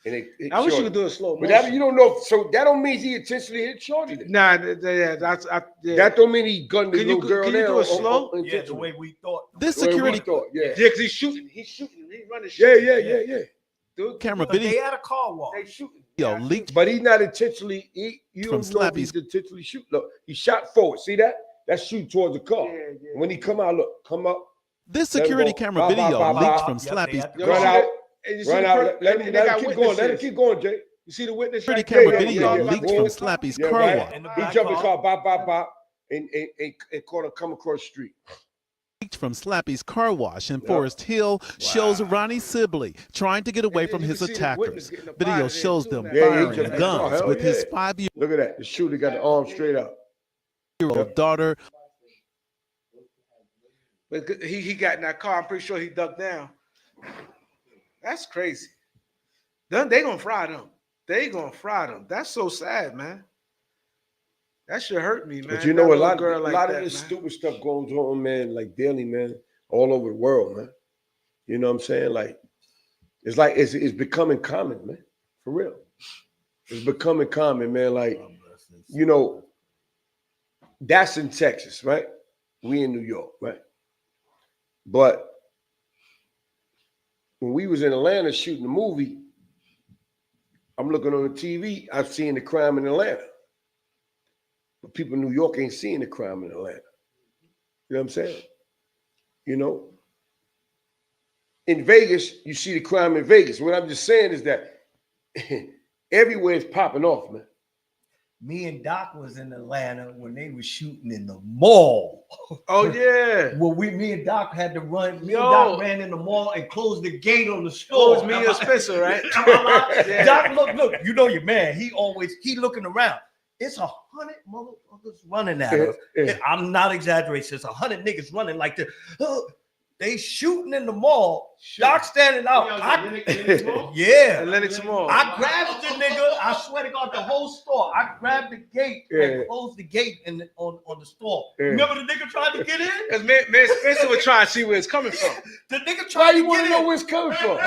And it I wish you Shorty. could do it slow. But that, you don't know. So that don't mean he intentionally hit Shorty. Then. Nah, yeah, That don't mean he gunned the Can you- little girl can you there. do it slow? yeah, the intentionally. way we thought. This The way we security thought, yeah. yeah, because he's shooting, he's running. Yeah. Dude, camera But they video had a car wash. they shooting. leaked But he's not intentionally. You From don't know if he's Slappy's- intentionally shoot. Look, he shot forward. See that? That's shooting towards the car. Yeah. When he come out, look, come up, This Let him security go. camera Bop, bop, video bop, leaked bop. from Yep, they Slappy's had to Yo, run see out, that? And you see run the out. per- Let and him they got keep going. Let him witnesses. keep going, Jay. You see the witness security right there? camera yeah, video yeah. leaked Boom. from Slappy's Yeah, car right. wash. In the He back jumped the car. car, bop, bop, bop, and caught him come across the street. from Slappy's Car Wash in Forest Hill shows Ronnie Sibley trying to get away from you his can see the attackers. witness getting up Video out of there, shows too, them man. Yeah, he firing jumped in the car. guns Hell with his yeah. 5-year-old Look at that. The shooter got the arm straight up. daughter. But he got in that car. I'm pretty sure he ducked down. That's crazy. Then they gonna fry them. They gonna fry them. That's so sad, man. That should hurt me, man. But you know, That a lot, girl a like lot that, of this man. stupid stuff goes on, man, like daily, man, all over the world, man. You know what I'm saying? Like it's becoming common, man. For real. It's becoming common, man. Like, you know, that's in Texas, right? We in New York, right? But when we was in Atlanta shooting the movie, I'm looking on the TV, I've seen the crime in Atlanta. But people in New York ain't seeing the crime in Atlanta. You know what I'm saying? You know? In Vegas, you see the crime in Vegas. What I'm just saying is that everywhere is popping off, man. Me and Doc was in Atlanta when they were shooting in the mall. Oh yeah. Well, me and Doc had to run. Me Yo. and Doc ran in the mall and closed the gate on the Oh, store. it's me and Spencer, right? Yeah. Doc, look, you know your man. He looking around. It's 100 motherfuckers running at us. Yeah. I'm not exaggerating. It's 100 niggas running like this. They shooting in the mall. Doc standing out. Yeah. And Lennox Mall. I grabbed the nigga. I swear to God, the whole store. I grabbed the gate and closed the gate on the store. Yeah. Remember the nigga tried to get in? Because me and Spencer were trying to see where it's coming from. The nigga Why tried you to want to get know in. where it's coming from? What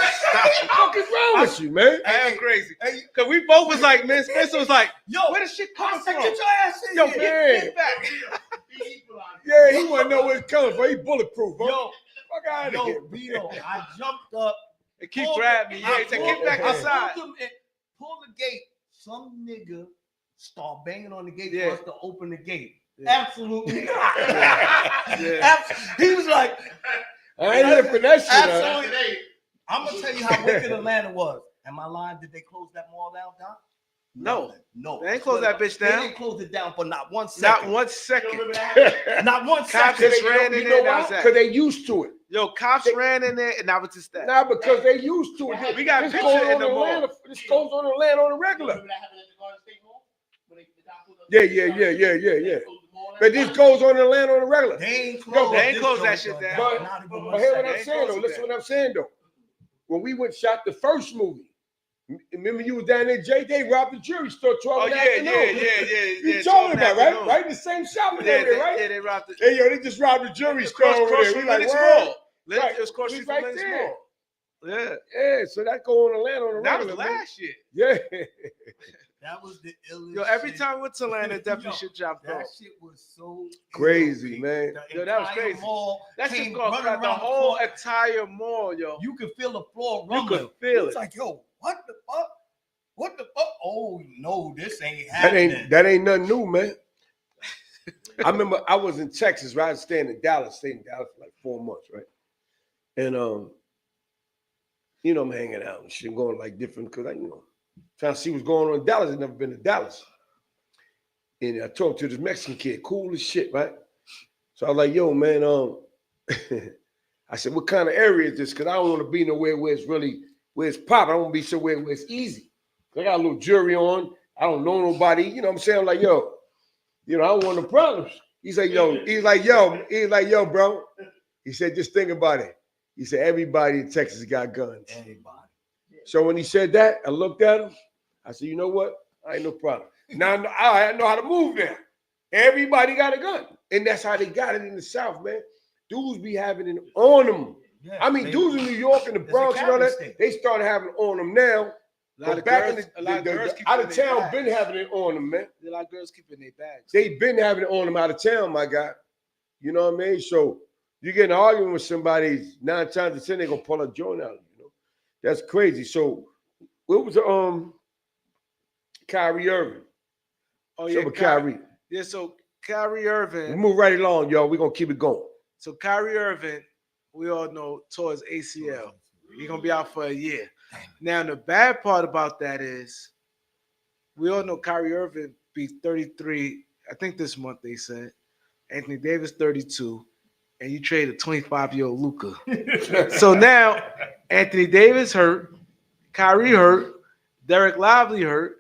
the fuck is wrong with you, man? That's crazy. Because we both was like, man, Spencer was like, Yo, where the shit coming I said, from? get your ass in Yo, here. get back. Yeah, he want to know where it's coming from. He bulletproof, huh? Yo, Fuck out of here. Vito, I jumped up. And keep grabbing me. Yeah, he said, get back inside. Pull the gate. Some nigga start banging on the gate Yeah. for us to open the gate. Yeah. Absolutely. Yeah. He was like, I ain't here for that shit. absolutely. I'm gonna tell you how wicked Atlanta was. Am I lying? Did they close that mall down, Doc? No. No. They ain't close that bitch down. They didn't close it down for not 1 Not second. 1 second. Not 1 Cops second. just ran in there and that was that. Because they used to it. Yo, cops ran in there and that was just that. Nah, because they used to it. We got this picture goes in on the mall. Atlanta. This goes on Atlanta on the regular. Yeah. But this goes on Atlanta on the regular. They ain't Yo, closed, they ain't this closed that joint, shit down. But, Not even but 1 hear what second. I'm saying though. Listen what I'm saying though. When we went shot the first movie, remember you was down there, Jay? They robbed the jury store 12 Oh, in the yeah. afternoon. You 12 told me in the about, right? afternoon. Right? The same shopping Yeah, area, right? they robbed it. Hey, yo, they just robbed the jury store Cross over there. from We like, Lennox word? Mall. Right. It was cross We street from right Lennox there. Mall. Yeah. Yeah, so that go on Atlanta on the That was regular, man. last year. Yeah. That was the illest Yo, every shit. time we went to Atlanta, definitely Yo, should drop That off. shit was so Crazy, ill. man. The Yo, that was entire crazy. mall That's just came going running throughout the around whole floor. entire mall, yo. You could feel the floor You rumbling. could feel It's it. like, yo, what the fuck? What the fuck? Oh no, this ain't happening. That ain't nothing new, man. I remember I was in Texas, right? I was staying in Dallas for like 4 months, right? And you know, I'm hanging out and shit, going like different because I, you know, trying to see what's going on in Dallas. I've never been to Dallas. And I talked to this Mexican kid, cool as shit, right? So I was like, yo, man, I said, what kind of area is this? Because I don't want to be nowhere where it's popping. I want to be somewhere where it's easy. I got a little jury on. I don't know nobody. You know what I'm saying? I'm like, yo, you know, I don't want no problems. He's like, yo, bro. He said, just think about it. He said, everybody in Texas got guns. Everybody. So when he said that, I looked at him. I said, you know what? I ain't no problem. Now I know how to move now. Everybody got a gun. And that's how they got it in the South, man. Dudes be having it on them. Yeah, I mean, dudes in New York and the Bronx and all that, state. they started having it on them now. A lot But of back girls, in a lot of girls the keep out it in of their town bags. been having it on them, man. A lot of girls keep it in their bags. They been having it on them out of town, my guy. You know what I mean? So you get in an argument with somebody 9 times out of 10, they're gonna pull a joint out. You know, that's crazy. So what was Kyrie Irving? Oh yeah, Kyrie. Yeah, so Kyrie Irving. We move right along, y'all. We're gonna keep it going. So Kyrie Irving, we all know, tore his ACL. He's gonna be out for a year. Now the bad part about that is, we all know Kyrie Irving be 33. I think this month they said. Anthony Davis 32. and you trade a 25-year-old Luka. So now Anthony Davis hurt, Kyrie hurt, Derek Lively hurt,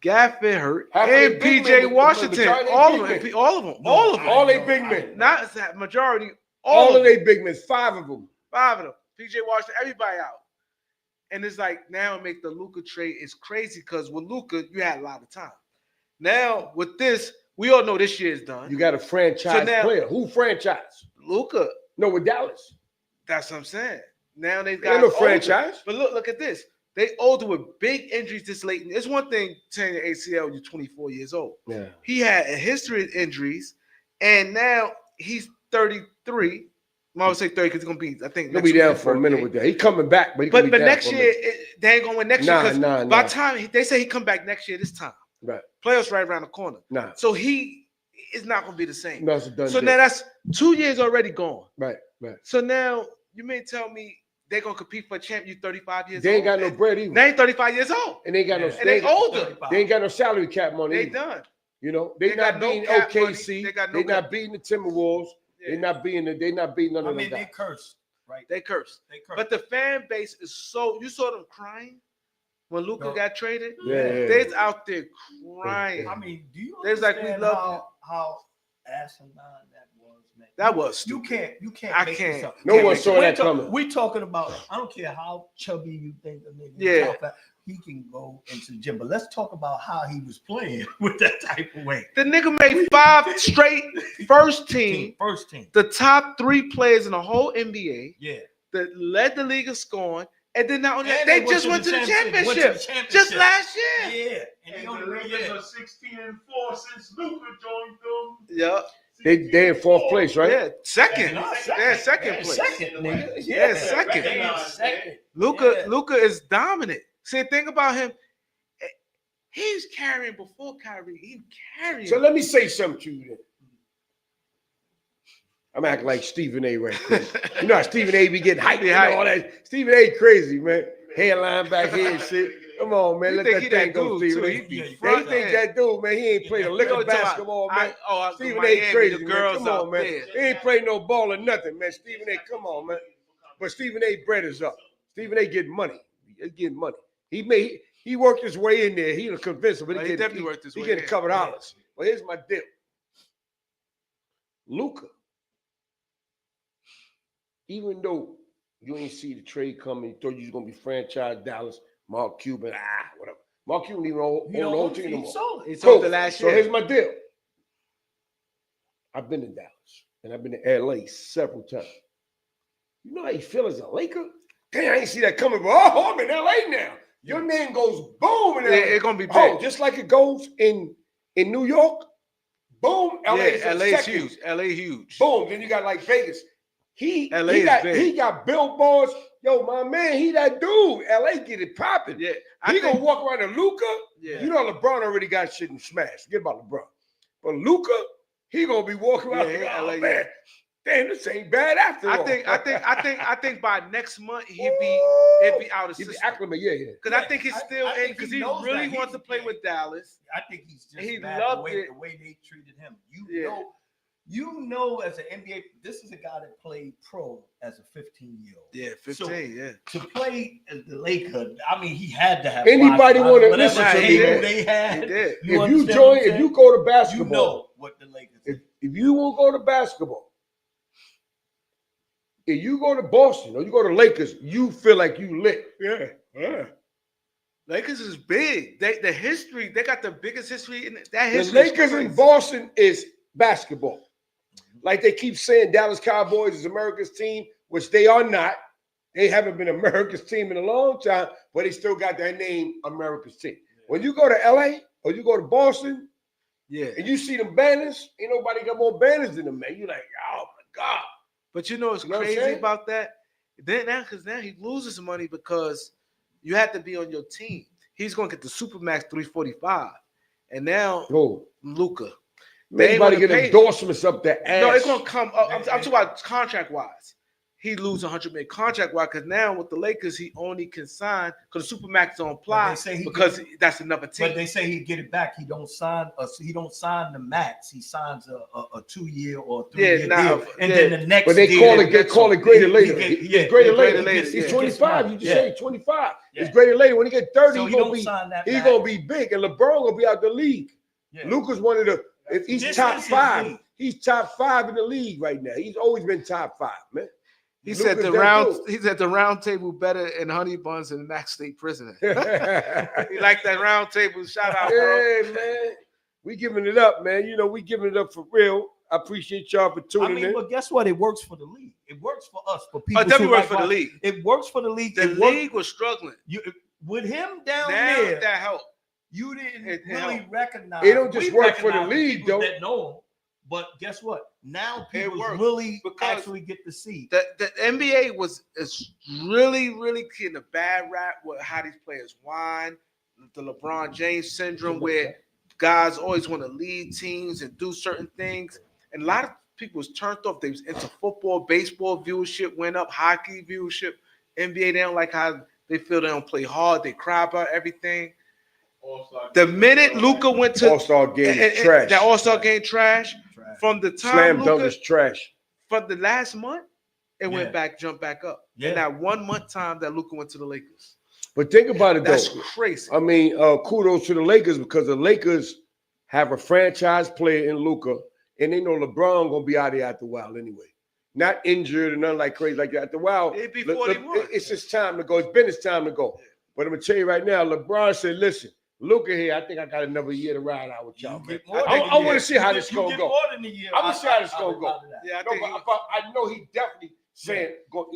Gafford hurt, Half of and they big PJ men, Washington. majority All they of big them. men. All of them. All they big men. Not that majority. All of them. they big men. 5 of them. 5 of them. PJ Washington, everybody out. And it's like now it make the Luka trade is crazy because with Luka, you had a lot of time. Now with this, we all know this year is done. You got a franchise player. Who franchise? Luka. No, with Dallas. That's what I'm saying. Now they've Ain't got no franchise. But look at this. They older with big injuries this late. It's one thing tearing your ACL, you're 24 years old. Yeah. He had a history of injuries, and now he's 33. I would say 30 because he's gonna be. I think he'll be down for a minute with that. He's coming back, but next year they ain't gonna win next year. Nah. By the time they say he come back next year, this time, right? Playoffs right around the corner. Nah. So he is not gonna be the same. No, it's a done so deal. now that's 2 years already gone. Right. So now you may tell me they're gonna compete for a champion. You 35 years they old. ain't got no bread either. They ain't 35 years old. And they ain't got no. And they older. They ain't got no salary cap money. They either. done. You know, they not beating OKC. They not beating the Timberwolves. Yeah. They not beating none of them. They cursed, right? They cursed. But the fan base is so. You saw them crying when Luka got traded. Yeah. They's out there crying. I mean, do you There's like we love how asinine that was, man? That was stupid. You can't. I make can't. This up. No one saw that coming. We talking about. I don't care how chubby you think the nigga. Yeah. He can go into the gym, but let's talk about how he was playing with that type of weight. The nigga made 5 straight first team. The top 3 players in the whole NBA. Yeah. That led the league of scoring. And then not only they just went to the championship just last year. Yeah. And the Lakers are 16-4 since Luka joined them. Yeah. They in 4th place, right? Yeah, second. They're second place. Second, nigga. Yeah, second. Luka is dominant. See, think about him. He's carrying before Kyrie. He carrying. So let me say something to you then. I'm acting like Stephen A. right quick. You know how Stephen A. be getting hyped and all that. Stephen A. crazy, man. Hairline back here and shit. Come on, man. Let that thing go, Stephen A. He think that dude, man, he ain't played a lick of basketball, man. Stephen A. crazy, man. Come on, man. He ain't played no ball or nothing, man. Stephen A. Come on, man. But Stephen A. bread is up. Stephen A. getting money. He's getting money. He worked his way in there. He was convinced, but he definitely worked his way. He getting covered dollars. But here's my deal. Luka, even though you ain't see the trade coming, you thought you was gonna be franchise Dallas, Mark Cuban, whatever. Mark Cuban even own the whole team no more. He sold the last year. So here's my deal. I've been in Dallas and I've been to LA several times. You know how you feel as a Laker? Damn, I ain't see that coming, but I'm in LA now. Your name goes boom in LA. It's gonna be big. Oh, just like it goes in New York. Boom, LA's huge. LA huge. Boom. Then you got like Vegas. He big. got billboards. Yo, my man, he that dude. LA get it popping. Yeah. He gonna walk around in Luka. Yeah. You know LeBron already got shit and smashed. Forget about LeBron. But Luka, he gonna be walking around. LA, man. Damn, this ain't bad after all. I think by next month he'd be out of system. He'd be acclimated, yeah. Because I think he's still in because he really wants to play with Dallas. I think he's just he mad loved the way they treated him. You know, as an NBA, this is a guy that played pro as a 15-year-old. Yeah, 15, so, to play as the Lakers, I mean, he had to have anybody want to listen to me. They had. If you go to basketball, you know what the Lakers if you won't go to basketball, if you go to Boston or you go to Lakers, you feel like you lit. Yeah. Lakers is big. The history, they got the biggest history in that history. The Lakers in Boston is basketball. Like they keep saying Dallas Cowboys is America's team, which they are not. They haven't been America's team in a long time, but they still got that name, America's team. When you go to LA or you go to Boston, and you see them banners, ain't nobody got more banners than them, man. You're like, oh my God. But you know what's crazy about that? Now he loses money because you have to be on your team. He's going to get the Supermax 345. And now Luka. Everybody get endorsements up their ass. No, it's going to come up. I'm talking about contract-wise. he lose $100 million contract. Why? Because now with the Lakers, he only can sign because the Supermax don't apply because that's another team. But they say he'd get it back. He don't sign the max. He signs a 2-year or 3-year deal, and then the next. But they call it graded later. It's graded later. He's He's 25. You just say 25. It's graded later. When he get 30, he's gonna be big, and LeBron gonna be out the league. Luka's one of the. If he's top 5, he's top 5 in the league right now. He's always been top 5, man. He said the round table better in honey buns than Max State Prison. He like that round table. Shout out, bro. Yeah, man. We giving it up, man. You know, we giving it up for real. I appreciate y'all for tuning in. But guess what? It works for the league. It works for us. For people. It definitely works for the league. It works for the league. The league was struggling. With him down now there, that helped. You didn't really recognize. It don't just work for the league, though. That know him. But guess what? Now people really actually get to see. The NBA is really getting a bad rap with how these players whine. The LeBron James syndrome, where guys always want to lead teams and do certain things. And a lot of people was turned off. They was into football, baseball viewership went up, hockey viewership. NBA, they don't like how they feel they don't play hard. They cry about everything. The minute Luka went to All-Star game, trash. That All-Star game trash. From the time Slam dunk is trash. From the last month, it jumped back up. In that 1 month time that Luka went to the Lakers. But think about it, That's though. crazy. I mean, kudos to the Lakers because the Lakers have a franchise player in Luka, and they know LeBron gonna be out there after a while anyway. Not injured or nothing like crazy like that. After a while, it'd be 41. It's just time to go. It's been his time to go. But I'm gonna tell you right now, LeBron said, "Listen, Luka here. I think I got another year to ride out with y'all, man. I want to see how this gonna go. I'm gonna see how this gonna go. Yeah, I know he definitely saying go.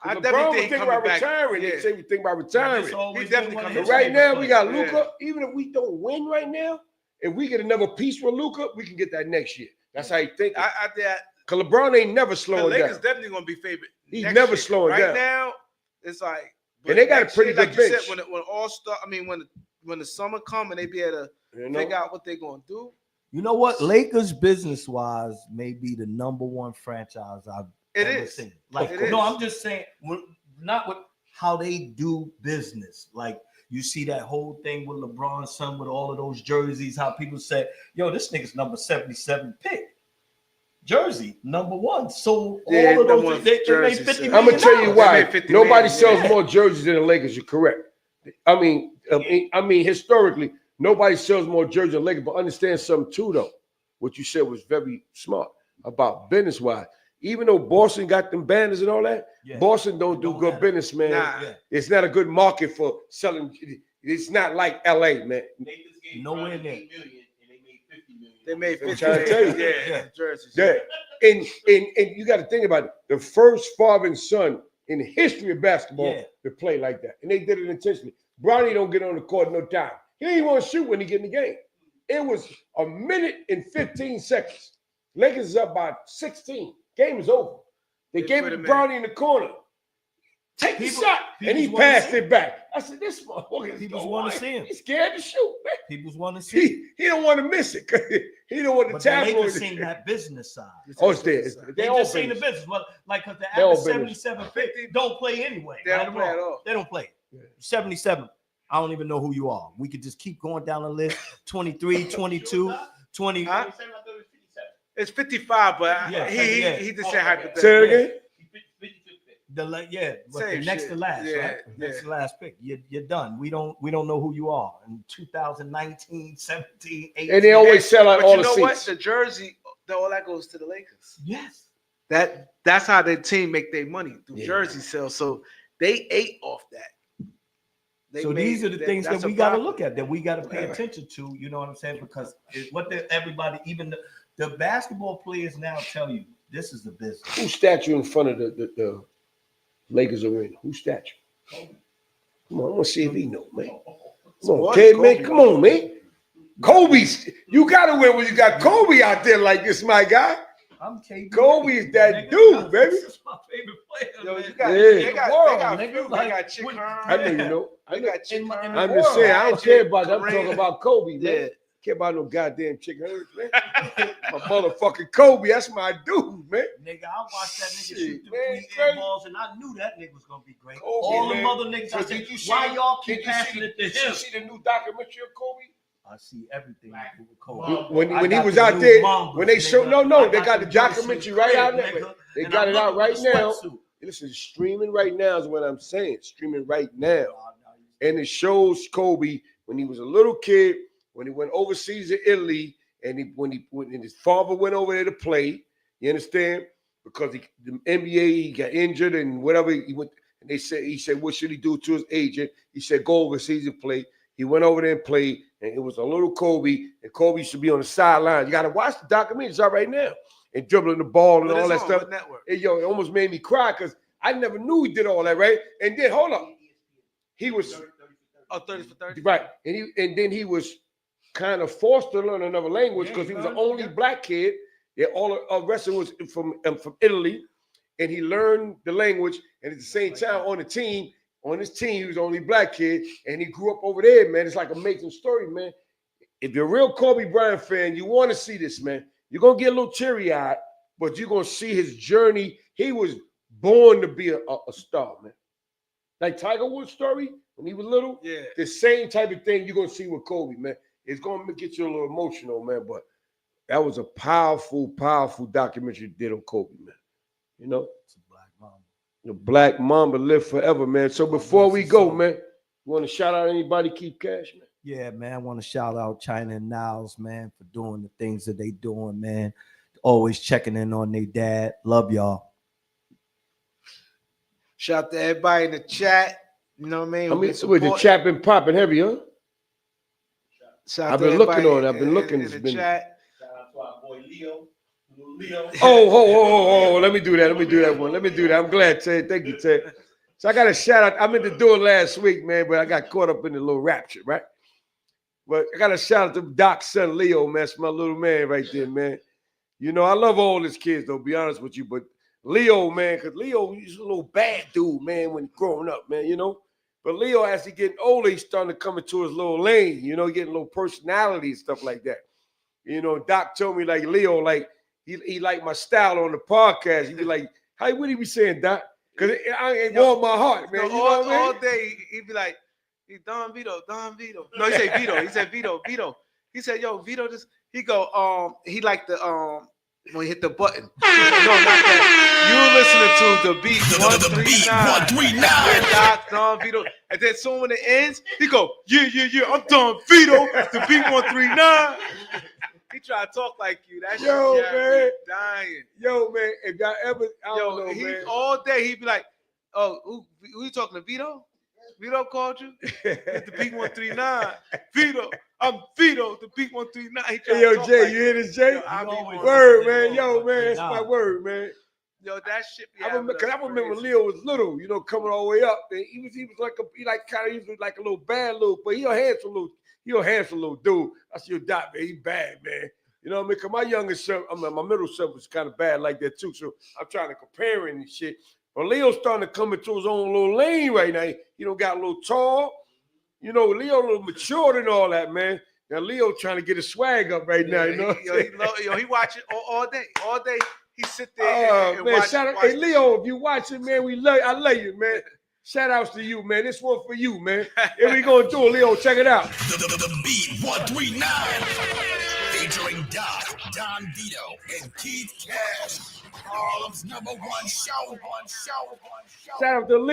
I LeBron was definitely thinking about retiring. He said we think about retiring. He's definitely coming. But right now we got Luka. Even if we don't win right now, if we get another piece with Luka, we can get that next year. That's how he think. Because LeBron ain't never slowing down. The Lakers definitely gonna be favored. He's never slowing down. Right now, it's like. And they got a pretty good bench. Said, when All-Star, I mean when the summer come and they be able to figure out what they're gonna do. You know what? Lakers business-wise may be the #1 franchise I've ever seen. Like, I'm just saying, not with how they do business. Like, you see that whole thing with LeBron's son with all of those jerseys, how people say, yo, this nigga's number 77 pick. Jersey, #1. So all of those, they made $50 million. I'm going to tell you why. Nobody sells more jerseys than the Lakers. You're correct. I mean, historically, nobody sells more jerseys than the Lakers. But understand something, too, though. What you said was very smart about business-wise. Even though Boston got them banners and all that, Boston don't do good business, man. It's not a good market for selling. It's not like L.A., man. Nowhere near. They made 50 million. Jerseys. Yeah. And you got to think about it. The first father and son in the history of basketball to play like that. And they did it intentionally. Bronny don't get on the court no time. He ain't want to shoot when he get in the game. It was 1 minute and 15 seconds. Lakers is up by 16. Game is over. They gave it to Bronny in the corner. Take the shot. And he passed it back. I said, this motherfucker. People want to see him. He's scared to shoot, man. People want to see him. He don't want to miss it. He don't want to tackle it. But the Lakers seen that business side. Oh, it's there. They just seen the business. Well, like, because the average 77 50 don't play anyway. They don't play at all. They don't play. 77. I don't even know who you are. We could just keep going down the list. 23, 22, 20. Huh? It's 55, but he just said hypothetical. Say it again. The next to last, right? Next to last pick. You're done. We don't know who you are in 2019, 17, 18. And they always sell out all the seats. You know what? The jersey, all that goes to the Lakers. Yes. That's how their team make their money through jersey sales. So they ate off that. These are the things that we got to look at, that we got to pay attention to. You know what I'm saying? Because everybody, even the basketball players now tell you this is the business. Whose statue in front of the Lakers arena? Whose statue? Come on, I want to see if he know, man. Come on, kid, man. Come on, man. Kobe's. You got to win when you got Kobe out there like this, my guy. I'm KB. Kobe is that dude, baby. That's my favorite player. Yo, they got Chick Hearn. I know you know. I got Chick Hearn. I'm just saying, I don't care about that. I'm talking about Kobe, man. Care about no goddamn chicken herbs, man. My motherfucking Kobe, that's my dude, man. Nigga, I watched that nigga shoot the man, 3 air balls, and I knew that nigga was gonna be great. Kobe, All man. the other niggas, I said, why y'all keep passing it to him? Did you see the new documentary of Kobe? I see everything with Kobe. When he was out there, when they showed, they got the documentary right out there. They got it out right now. Listen, streaming right now is what I'm saying. Streaming right now. And it shows Kobe when he was a little kid, when he went overseas to Italy, and when his father went over there to play. You understand? Because the NBA, he got injured and whatever he went, and he said, what should he do to his agent? He said, go overseas and play. He went over there and played, and it was a little Kobe, and Kobe should be on the sideline. You got to watch the documentary. It's out right now. And dribbling the ball and all that stuff. And, it almost made me cry because I never knew he did all that, right? And then, hold up. He was 30 for 30. Right. And then he was kind of forced to learn another language because he was the only black kid. Yeah, all the rest of it was from Italy. And he learned the language. And at the same time, on his team, he was the only black kid. And he grew up over there, man. It's like an amazing story, man. If you're a real Kobe Bryant fan, you want to see this, man. You're going to get a little teary-eyed, but you're going to see his journey. He was born to be a star, man. Like Tiger Woods' story when he was little. Yeah. The same type of thing you're going to see with Kobe, man. It's going to get you a little emotional, man. But that was a powerful, powerful documentary you did on Kobe, man. You know? It's a Black Mamba. The Black Mamba live forever, man. So before we go, man, you want to shout out anybody, Keep Cash, man? Yeah, man. I want to shout out China and Niles, man, for doing the things that they doing, man. Always checking in on their dad. Love y'all. Shout out to everybody in the chat. You know what I mean? With the chat been popping heavy, huh? I've been looking on it. I've been looking. In the chat. Shout out to our boy Leo. Leo. Oh, let me do that. Let me do that. I'm glad, Ted. Thank you, Ted. So I got a shout out. I meant to do it last week, man, but I got caught up in the little rapture, right? But I got a shout out to Doc's son, Leo, man. That's my little man right there, man. You know, I love all his kids, though, be honest with you. But Leo, man, because Leo, he's a little bad dude, man, when growing up, man, you know. But Leo, as he getting older, he's starting to come into his little lane, you know, getting a little personality and stuff like that. You know, Doc told me, like, Leo, like, he liked my style on the podcast. He'd be like, hey, what he be saying, Doc? Because I ain't warm my heart, man. No, you know what I mean? All day, he'd be like, hey, Don Vito. No, he said Vito. He said Vito. He said, yo, Vito, just, he go, he liked the, when he hit the button. No, not that. You listening to the beat 139. Doc, Don Vito. And then soon when it ends, he go, yeah, I'm Don Vito. The beat 139. He try to talk like you. That shit, man, dying. Yo, man, if y'all ever, I don't know, man. All day he'd be like, oh, who you talking to, Vito? Vito called you? It's the beat 139. Vito. I'm Vito, the beat 139. Hey, yo, Jay, like, you hear this, Jay? Word, man. Yo, man, that's my word, man. Yo, that shit. I remember Leo was little, you know, coming all the way up. And he was like a little bad little, but he a handsome little dude. That's your Doc, man. He bad, man. You know what I mean? Cause my youngest son, my middle son was kind of bad like that too. So I'm trying to compare him and shit. But Leo's starting to come into his own little lane right now. He don't got a little tall. You know, Leo a little mature and all that, man. Now Leo trying to get his swag up right now. You know, he watch it all day. All day he sit there and man, watch. Shout out, hey Leo, if you watching, man, I love you, man. Shout outs to you, man. This one for you, man. Here we gonna do it, Leo. Check it out. The Beat 139, featuring Doc, Don Vito, and Keith Cash. Harlem's #1 show. Shout out to Leo.